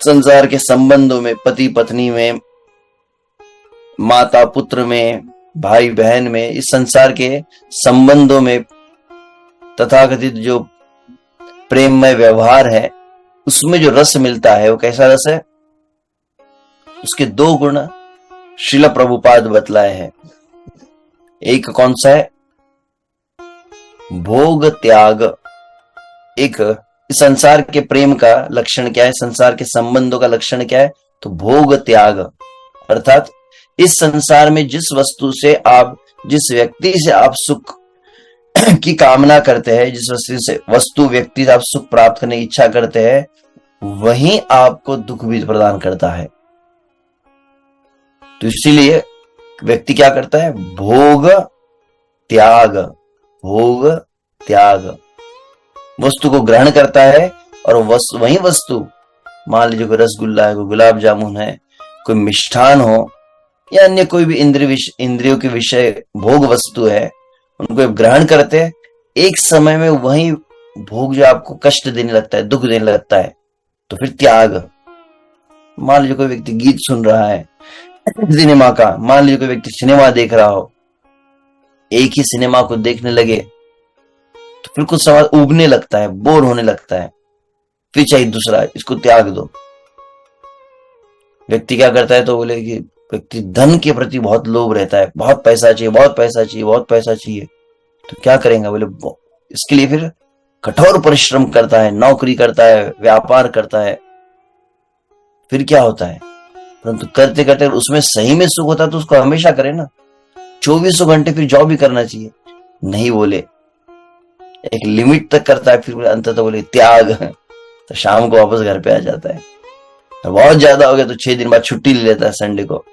संसार के संबंधों में, पति पत्नी में, माता पुत्र में, भाई बहन में, इस संसार के संबंधों में तथाकथित जो प्रेममय व्यवहार है, उसमें जो रस मिलता है वो कैसा रस है। उसके दो गुण श्रील प्रभुपाद बतलाए हैं। एक कौन सा है, भोग त्याग। एक इस संसार के प्रेम का लक्षण क्या है, संसार के संबंधों का लक्षण क्या है, तो भोग त्याग। अर्थात इस संसार में जिस वस्तु से आप, जिस व्यक्ति से आप सुख की कामना करते हैं, जिस वस्तु व्यक्ति से आप सुख प्राप्त करने की इच्छा करते हैं, वही आपको दुख भी प्रदान करता है। तो इसीलिए व्यक्ति क्या करता है, भोग त्याग। भोग त्याग, वस्तु को ग्रहण करता है, और वही वस्तु, मान लीजिए कोई रसगुल्ला है, कोई गुलाब जामुन है, कोई मिष्ठान हो, या अन्य कोई भी इंद्रियों के विषय भोग वस्तु है, उनको आप ग्रहण करते हैं। एक समय में वही भोग जो आपको कष्ट देने लगता है, दुख देने लगता है, तो फिर त्याग। मान लीजिए कोई व्यक्ति गीत सुन रहा है सिनेमा का, मान लीजिए कोई व्यक्ति सिनेमा देख रहा हो, एक ही सिनेमा को देखने लगे तो फिर कुछ समय उबने लगता है, बोर होने लगता है, फिर चाहिए दूसरा, इसको त्याग दो। व्यक्ति क्या करता है, तो बोले कि व्यक्ति धन के प्रति बहुत लोभ रहता है, बहुत पैसा चाहिए, बहुत पैसा चाहिए, बहुत पैसा चाहिए। तो क्या करेंगे, बोले इसके लिए फिर कठोर परिश्रम करता है, नौकरी करता है, व्यापार करता है। फिर क्या होता है, परंतु करते करते उसमें सही में सुख होता है तो उसको हमेशा करे ना, 24 घंटे फिर जॉब भी करना चाहिए। नहीं बोले, एक लिमिट तक करता है, फिर अंततः बोले त्याग, तो शाम को वापस घर पे आ जाता है। तो बहुत ज्यादा हो गया तो 6 दिन बाद छुट्टी ले लेता है संडे को।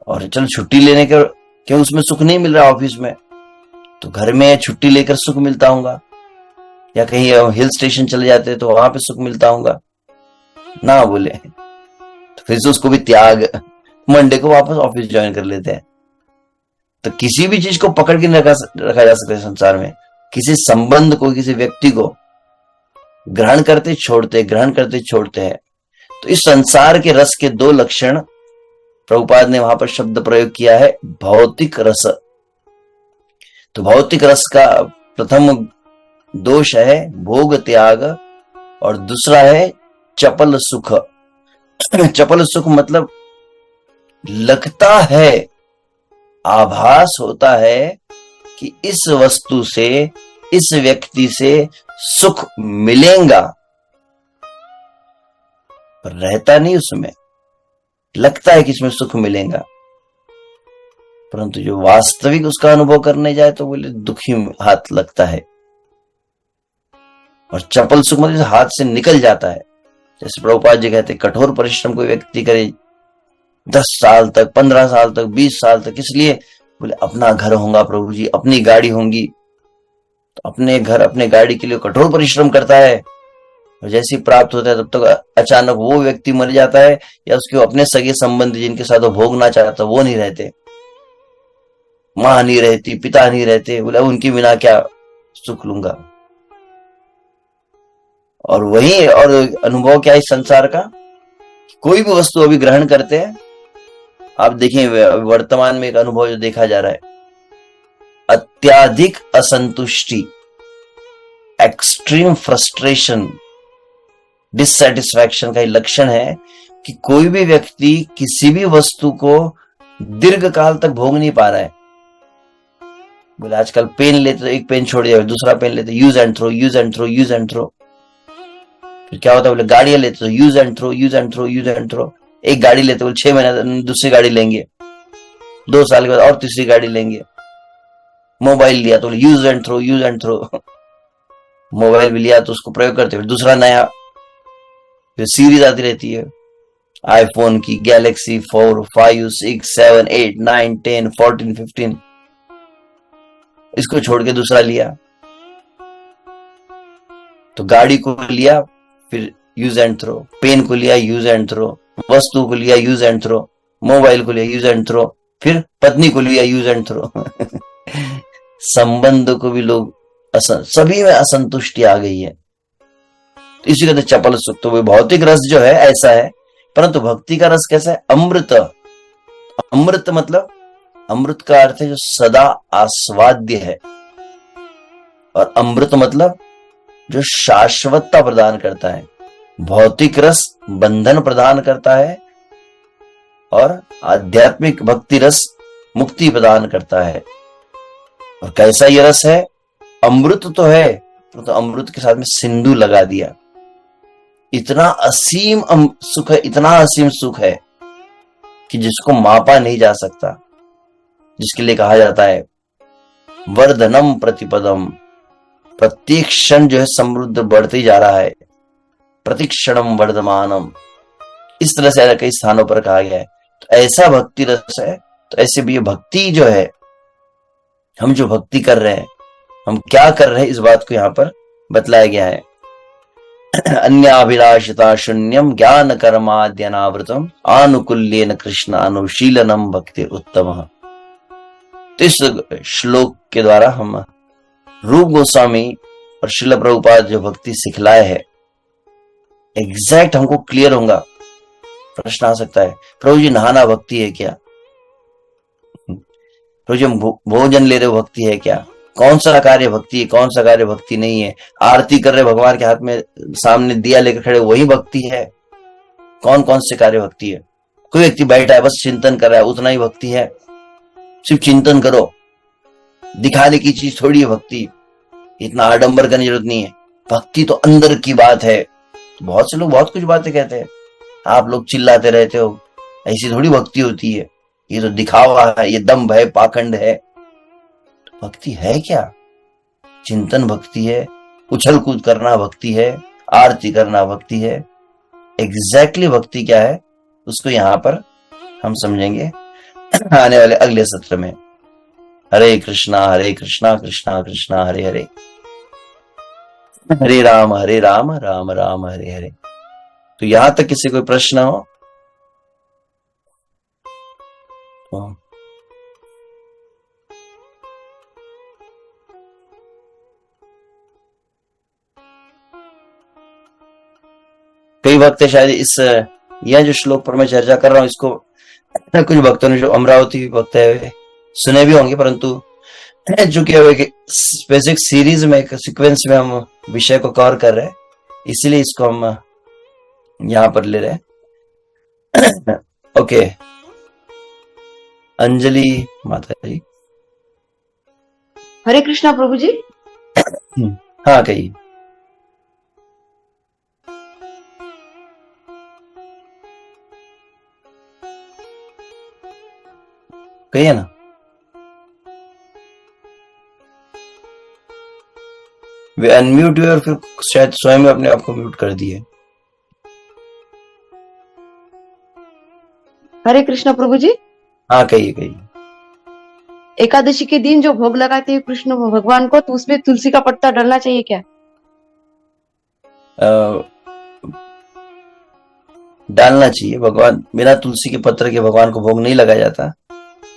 और चल छुट्टी लेने के क्यों, उसमें सुख नहीं मिल रहा ऑफिस में, तो घर में छुट्टी लेकर सुख मिलता होगा, या कहीं हिल स्टेशन चले जाते तो वहां पे सुख मिलता होगा ना। बोले तो फिर से उसको भी त्याग, मंडे को वापस ऑफिस ज्वाइन कर लेते हैं। तो किसी भी चीज को पकड़ के नहीं रखा जा सकता है संसार में। किसी संबंध को, किसी व्यक्ति को ग्रहण करते छोड़ते, ग्रहण करते छोड़ते हैं। तो इस संसार के रस के 2 लक्षण प्रभुपाद ने वहां पर शब्द प्रयोग किया है, भौतिक रस। तो भौतिक रस का प्रथम दोष है भोग त्याग, और दूसरा है चपल सुख। चपल सुख मतलब लगता है, आभास होता है कि इस वस्तु से, इस व्यक्ति से सुख मिलेगा, पर रहता नहीं उसमें। लगता है कि इसमें सुख मिलेगा, परंतु जो वास्तविक उसका अनुभव करने जाए तो बोले दुखी हाथ लगता है। और चपल सुख मतलब हाथ से निकल जाता है। जैसे प्रभुपाद जी कहते, कठोर परिश्रम कोई व्यक्ति करे 10 साल तक, 15 साल तक, 20 साल तक, इसलिए बोले अपना घर होगा प्रभु जी, अपनी गाड़ी होंगी, तो अपने घर अपने गाड़ी के लिए कठोर परिश्रम करता है। और जैसे ही प्राप्त होता है तब तक अचानक वो व्यक्ति मर जाता है, या उसके अपने सगे संबंधी जिनके साथ वो भोगना चाहता वो नहीं रहते, मां नहीं रहती, पिता नहीं रहते, बोले उनके बिना क्या सुख लूंगा। और वही और अनुभव क्या है इस संसार का, कोई भी वस्तु अभी ग्रहण करते हैं, आप देखें वर्तमान में एक अनुभव जो देखा जा रहा है, अत्याधिक असंतुष्टि, एक्सट्रीम फ्रस्ट्रेशन, डिससैटिस्फैक्शन का लक्षण है कि कोई भी व्यक्ति किसी भी वस्तु को दीर्घ काल तक भोग नहीं पा रहा है। बोले आजकल पेन लेते तो एक पेन छोड़ दिया, दूसरा पेन लेते, use and throw, use and throw, use and throw. फिर क्या होता है, बोले गाड़ियां लेते तो use and throw, use and throw, use and throw. एक गाड़ी लेते बोले 6 महीने दूसरी गाड़ी लेंगे, 2 साल के बाद और तीसरी गाड़ी लेंगे। मोबाइल लिया तो use and throw, use and throw. Mobile भी लिया तो उसको प्रयोग करते फिर दूसरा नया, फिर सीरीज आती रहती है आईफोन की, गैलेक्सी 4, 5, 6, 7, 8, 9, 10, 14, 15। इसको छोड़ के दूसरा लिया, तो गाड़ी को लिया फिर यूज एंड थ्रो, पेन को लिया यूज एंड थ्रो, वस्तु को लिया यूज एंड थ्रो, मोबाइल को लिया यूज एंड थ्रो, फिर पत्नी को लिया यूज एंड थ्रो। संबंध को भी लोग सभी में असंतुष्टि आ गई है। तो इसी कहते चपल सुख। तो वो भौतिक रस जो है ऐसा है, परंतु भक्ति का रस कैसा है, अमृत। अमृत मतलब, अमृत का अर्थ है जो सदा आस्वाद्य है, और अमृत मतलब जो शाश्वतता प्रदान करता है। भौतिक रस बंधन प्रदान करता है, और आध्यात्मिक भक्ति रस मुक्ति प्रदान करता है। और कैसा ये रस है, अमृत तो है, तो अमृत के साथ में सिंधु लगा दिया। इतना असीम सुख है, इतना असीम सुख है कि जिसको मापा नहीं जा सकता, जिसके लिए कहा जाता है वर्धनम प्रतिपदम। प्रत्येक क्षण जो है समृद्ध बढ़ते ही जा रहा है, प्रतिक्षणम वर्धमानम, इस तरह से कई स्थानों पर कहा गया है। तो ऐसा भक्ति रस है। तो ऐसे भी ये भक्ति जो है, हम जो भक्ति कर रहे हैं, हम क्या कर रहे हैं, इस बात को यहाँ पर बतलाया गया है। अन्याभिलाषिता शून्यम ज्ञान कर्माद्यनावृतम आनुकूल्येन कृष्ण अनुशीलनम भक्ति उत्तम। तो इस श्लोक के द्वारा हम रूप गोस्वामी और श्रील प्रभुपाद जो भक्ति सिखलाए है, एग्जैक्ट हमको क्लियर होगा। प्रश्न आ सकता है, प्रभु जी नहाना भक्ति है क्या? प्रभु जी हम भोजन ले रहे हो भक्ति है क्या? कौन सा कार्य भक्ति है, कौन सा कार्य भक्ति नहीं है। आरती कर रहे भगवान के हाथ में सामने दिया लेकर खड़े, वही भक्ति है। कौन कौन से कार्य भक्ति है। कोई व्यक्ति बैठा है बस चिंतन कर रहा है, उतना ही भक्ति है। सिर्फ चिंतन करो, दिखाने की चीज थोड़ी है भक्ति, इतना आडंबर करने की जरूरत नहीं है। भक्ति तो अंदर की बात है। तो बहुत से लोग बहुत कुछ बातें कहते हैं, आप लोग चिल्लाते रहते हो, ऐसी थोड़ी भक्ति होती है, ये तो दिखावा है, ये दम्भ है, पाखंड है। तो भक्ति है क्या? चिंतन भक्ति है, उछल कूद करना भक्ति है, आरती करना भक्ति है। एग्जैक्टली भक्ति क्या है उसको यहां पर हम समझेंगे आने वाले अगले सत्र में। हरे कृष्णा कृष्णा कृष्णा हरे हरे, हरे राम राम राम हरे हरे। तो यहां तक किसी कोई प्रश्न हो तो कई भक्त शायद इस यह जो श्लोक पर मैं चर्चा कर रहा हूं इसको कुछ भक्तों ने जो अमरावती भक्त है सुने भी होंगे, परंतु जो कि स्पेसिफिक सीरीज में एक सीक्वेंस में हम विषय को कवर कर रहे हैं, इसीलिए इसको हम यहां पर ले रहे हैं। ओके, अंजलि माता जी। हरे कृष्णा प्रभु जी। हाँ कहिए। कहिए ना। वे अनम्यूट हुए और फिर शायद स्वयं अपने आप को म्यूट कर दिए। हरे कृष्णा प्रभु जी। हाँ कहिए कहिए। एकादशी के दिन जो भोग लगाते हैं कृष्ण भगवान को, तो उसमें तुलसी का पत्ता डालना चाहिए क्या? डालना चाहिए। भगवान बिना तुलसी के पत्र के भगवान को भोग नहीं लगाया जाता।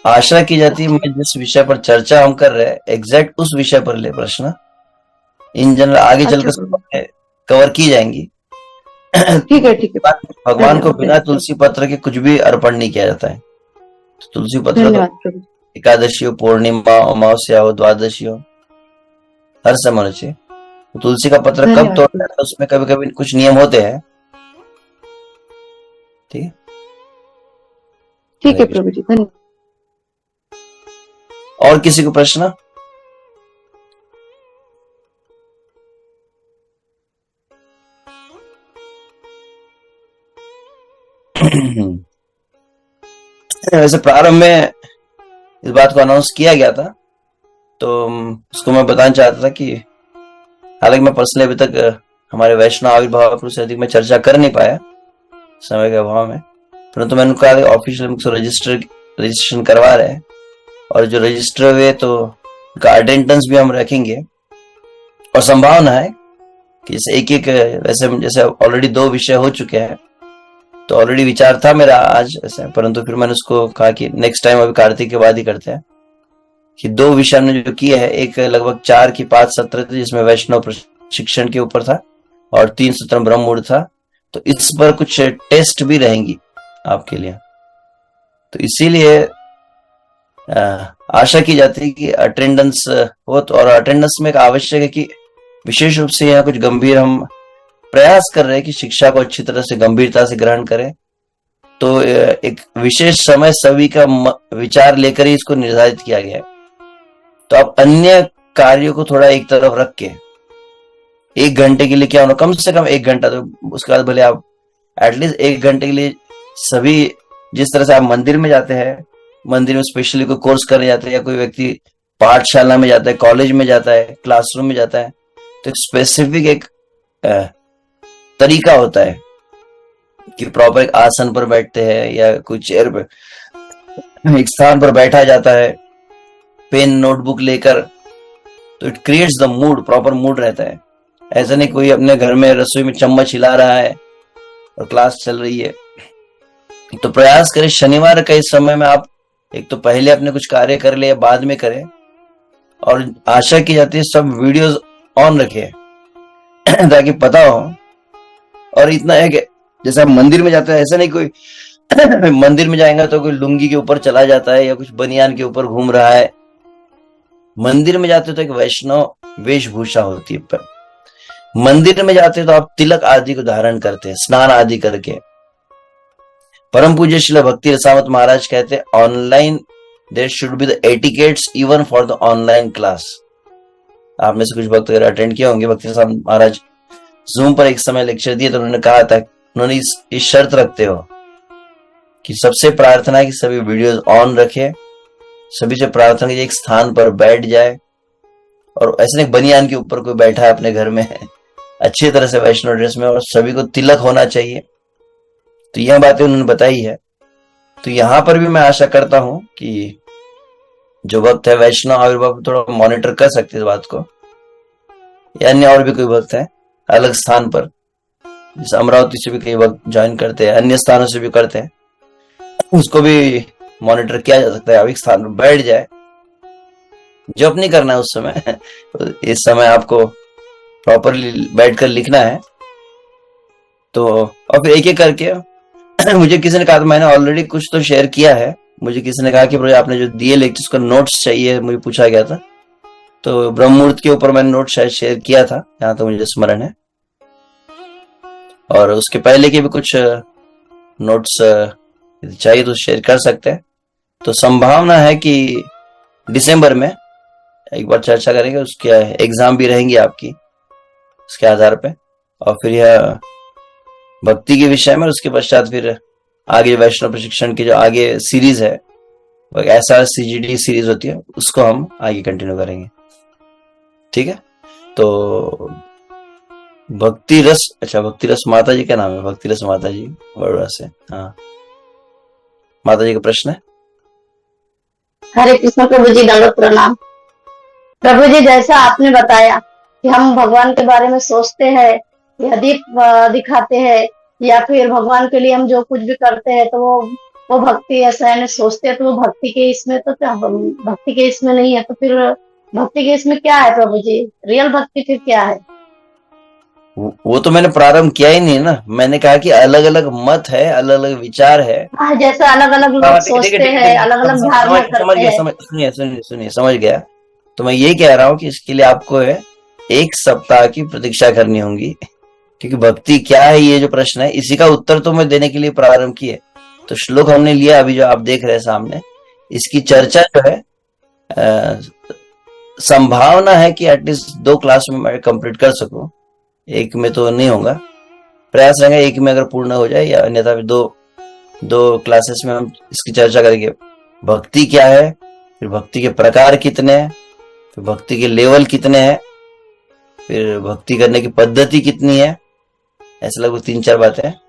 आशा की जाती है मैं जिस विषय पर चर्चा हम कर रहे हैं एग्जैक्ट उस विषय पर ले प्रश्न, इन जनरल आगे चलकर कवर की जाएंगी। ठीक है ठीक है। भगवान को बिना तुलसी पत्र के कुछ भी अर्पण नहीं किया जाता है। तो तुलसी पत्र धन्यवाद प्रभु। एकादशी हो, पूर्णिमा, अमावस्या हो, द्वादशी हो, हर समय होना चाहिए। तो तुलसी का पत्र कब धन्यवाद। तोड़ना है उसमें कभी कभी कुछ नियम होते हैं। ठीक है ठीक है प्रभु जी, धन्यवाद। और किसी को प्रश्न? वैसे प्रारंभ में इस बात को अनाउंस किया गया था, तो उसको मैं बताना चाहता था कि हालांकि मैं पर्सनली अभी तक हमारे वैष्णव आविर्भाव से अधिक में चर्चा कर नहीं पाया समय के अभाव में, परंतु मैंने कहा ऑफिशियल रजिस्ट्रेशन करवा रहे हैं और जो रजिस्टर हुए तो उनका अटेंडेंस भी हम रखेंगे। और संभावना है कि जैसे एक वैसे जैसे ऑलरेडी 2 विषय हो चुके हैं, तो ऑलरेडी विचार था मेरा आज ऐसे, परंतु फिर मैंने उसको कहा कि नेक्स्ट टाइम अभी कार्तिक के बाद ही करते हैं कि 2 विषय हमने जो किए हैं, एक लगभग 4 की 5 सत्र थे जिसमें वैष्णव प्रशिक्षण के ऊपर था और 3 सत्र ब्रह्म मुहूर्त था। तो इस पर कुछ टेस्ट भी रहेंगी आपके लिए, तो इसीलिए आशा की जाती है कि अटेंडेंस हो। तो और अटेंडेंस में एक आवश्यक है कि विशेष रूप से यहाँ कुछ गंभीर हम प्रयास कर रहे हैं कि शिक्षा को अच्छी तरह से गंभीरता से ग्रहण करें, तो एक विशेष समय सभी का विचार लेकर ही इसको निर्धारित किया गया है। तो आप अन्य कार्यों को थोड़ा एक तरफ रख के 1 घंटे के लिए क्या होना, कम से कम 1 घंटा, तो उसके बाद भले आप एटलीस्ट 1 घंटे के लिए सभी, जिस तरह से आप मंदिर में जाते हैं, मंदिर में स्पेशली कोई कोर्स करने जाते हैं या कोई व्यक्ति पाठशाला में जाता है, कॉलेज में जाता है, क्लासरूम में जाता है, तो एक स्पेसिफिक एक तरीका होता है कि प्रॉपर एक आसन पर बैठते हैं या कोई चेयर पे एक स्थान पर बैठा जाता है पेन नोटबुक लेकर, तो it creates the mood, proper mood रहता है। ऐसा नहीं कोई अपने घर में रसोई में चम्मच हिला रहा है और क्लास चल रही है। तो प्रयास करें शनिवार के इस समय में आप एक तो पहले अपने कुछ कार्य कर ले या बाद में करें, और आशा की जाती है सब वीडियोस ऑन रखें ताकि पता हो। और इतना है कि जैसे आप मंदिर में जाते हैं, ऐसा नहीं कोई मंदिर में जाएगा तो कोई लुंगी के ऊपर चला जाता है या कुछ बनियान के ऊपर घूम रहा है, मंदिर में जाते हो तो एक वैष्णव वेशभूषा होती है, पर मंदिर में जाते हो तो आप तिलक आदि को धारण करते हैं, स्नान आदि करके। परम पूज्य श्रील भक्ति रसावत महाराज कहते हैं, online there should be the etiquettes even for the online class. आप में से कुछ भक्त अगर अटेंड किए होंगे, भक्ति रसावत महाराज जूम पर एक समय लेक्चर दिए तो उन्होंने कहा था, उन्होंने इस शर्त रखते हो कि सबसे प्रार्थना है कि सभी वीडियोस ऑन रखे, सभी से प्रार्थना कीजिए एक स्थान पर बैठ जाए, और ऐसे एक बनियान के ऊपर कोई बैठा है अपने घर में अच्छी तरह से वैष्णव ड्रेस में, और सभी को तिलक होना चाहिए। तो यह बातें उन्होंने बताई है। तो यहाँ पर भी मैं आशा करता हूं कि जो भक्त है वैष्णव आविर्भाव थोड़ा मॉनिटर कर सकते इस बात को, या अन्य और भी कोई भक्त है अलग स्थान पर, जैसे अमरावती से भी कई भक्त ज्वाइन करते हैं, अन्य स्थानों से भी करते हैं, उसको भी मॉनिटर किया जा सकता है। अब एक स्थान पर बैठ जाए, जब नहीं करना है उस समय इस समय आपको प्रॉपरली बैठकर लिखना है। तो और फिर एक एक करके मुझे किसी ने कहा, तो मैंने ऑलरेडी कुछ तो शेयर किया है, मुझे किसी ने कहा कि आपने जो दिए लेक्चर्स का नोट्स चाहिए, मुझे पूछा गया था, तो ब्रह्म मुहूर्त के ऊपर मैंने नोट शायद शेयर किया था, यहाँ तो मुझे स्मरण है, और उसके पहले के भी कुछ नोट्स चाहिए तो शेयर कर सकते हैं। तो संभावना है कि दिसंबर में एक बार चर्चा करेंगे, उसके एग्जाम भी रहेंगी आपकी उसके आधार पे, और फिर यह भक्ति के विषय में, उसके पश्चात फिर आगे वैष्णव प्रशिक्षण की जो आगे सीरीज है, वो ऐसा CGD सीरीज होती है, उसको हम आगे कंटिन्यू करेंगे। ठीक है, तो भक्ति रस, अच्छा भक्ति रस माता जी का नाम है, भक्ति रस माता जी बड़ोड़ा से। हाँ, माता जी का प्रश्न है। हरे कृष्ण प्रभु जी, दंडवत प्रणाम। प्रभु जी, जैसा आपने बताया कि हम भगवान के बारे में सोचते हैं या दीप दिखाते हैं, या फिर भगवान के लिए हम जो कुछ भी करते हैं तो वो भक्ति ऐसा है, सोचते हैं तो वो भक्ति के इसमें, तो क्या भक्ति के इसमें नहीं है, तो फिर भक्ति के इसमें क्या है प्रभु जी? रियल भक्ति फिर क्या है? वो तो मैंने प्रारंभ किया ही नहीं ना, मैंने कहा कि अलग अलग मत है, अलग अलग विचार है, जैसा अलग अलग लोग सोचते हैं, अलग अलग धारणा करते हैं। सुनिए सुनिए सुनिए, समझ गया। तो मैं ये कह रहा हूँ कि इसके लिए आपको है 1 सप्ताह की प्रतीक्षा करनी होगी, क्योंकि भक्ति क्या है, ये जो प्रश्न है इसी का उत्तर तो मैं देने के लिए प्रारंभ किए। तो श्लोक हमने लिया अभी जो आप देख रहे हैं सामने, इसकी चर्चा जो है संभावना है कि एटलीस्ट 2 क्लास में मैं कंप्लीट कर सकूं, एक में तो नहीं होगा, प्रयास रहेगा एक में अगर पूर्ण हो जाए, या अन्यथा फिर दो क्लासेस में हम इसकी चर्चा करेंगे। भक्ति क्या है, फिर भक्ति के प्रकार कितने हैं, फिर भक्ति के लेवल कितने हैं, फिर भक्ति करने की पद्धति कितनी है, ऐसे लगभग 3-4 बातें हैं,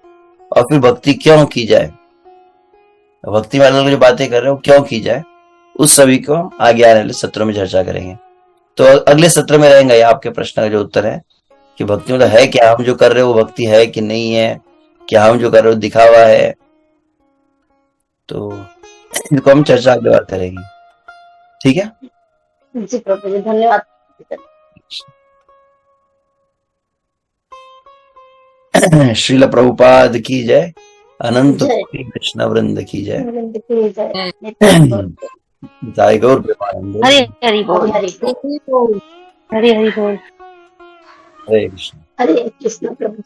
और फिर भक्ति क्यों की जाए, भक्ति में अलग जो बातें कर रहे हो क्यों की जाए, उस सभी को हम आगे आने वाले सत्रों में चर्चा करेंगे। तो अगले सत्र में रहेगा ये आपके प्रश्न का जो उत्तर है कि भक्ति मतलब है क्या, हम जो कर रहे हो वो भक्ति है कि नहीं है, क्या हम जो कर रहे हो दिखावा है। तो इसको हम चर्चा अगली बार करेंगे। ठीक है जी प्रभु जी, धन्यवाद। श्रील प्रभुपाद की जय, अनंत कोटि कृष्ण वृंद की जय। जय गौर प्रेमानंद। हरि हरि बोल, हरि बोल, हरि हरि बोल, हरे कृष्ण। हरे कृष्ण प्रभु।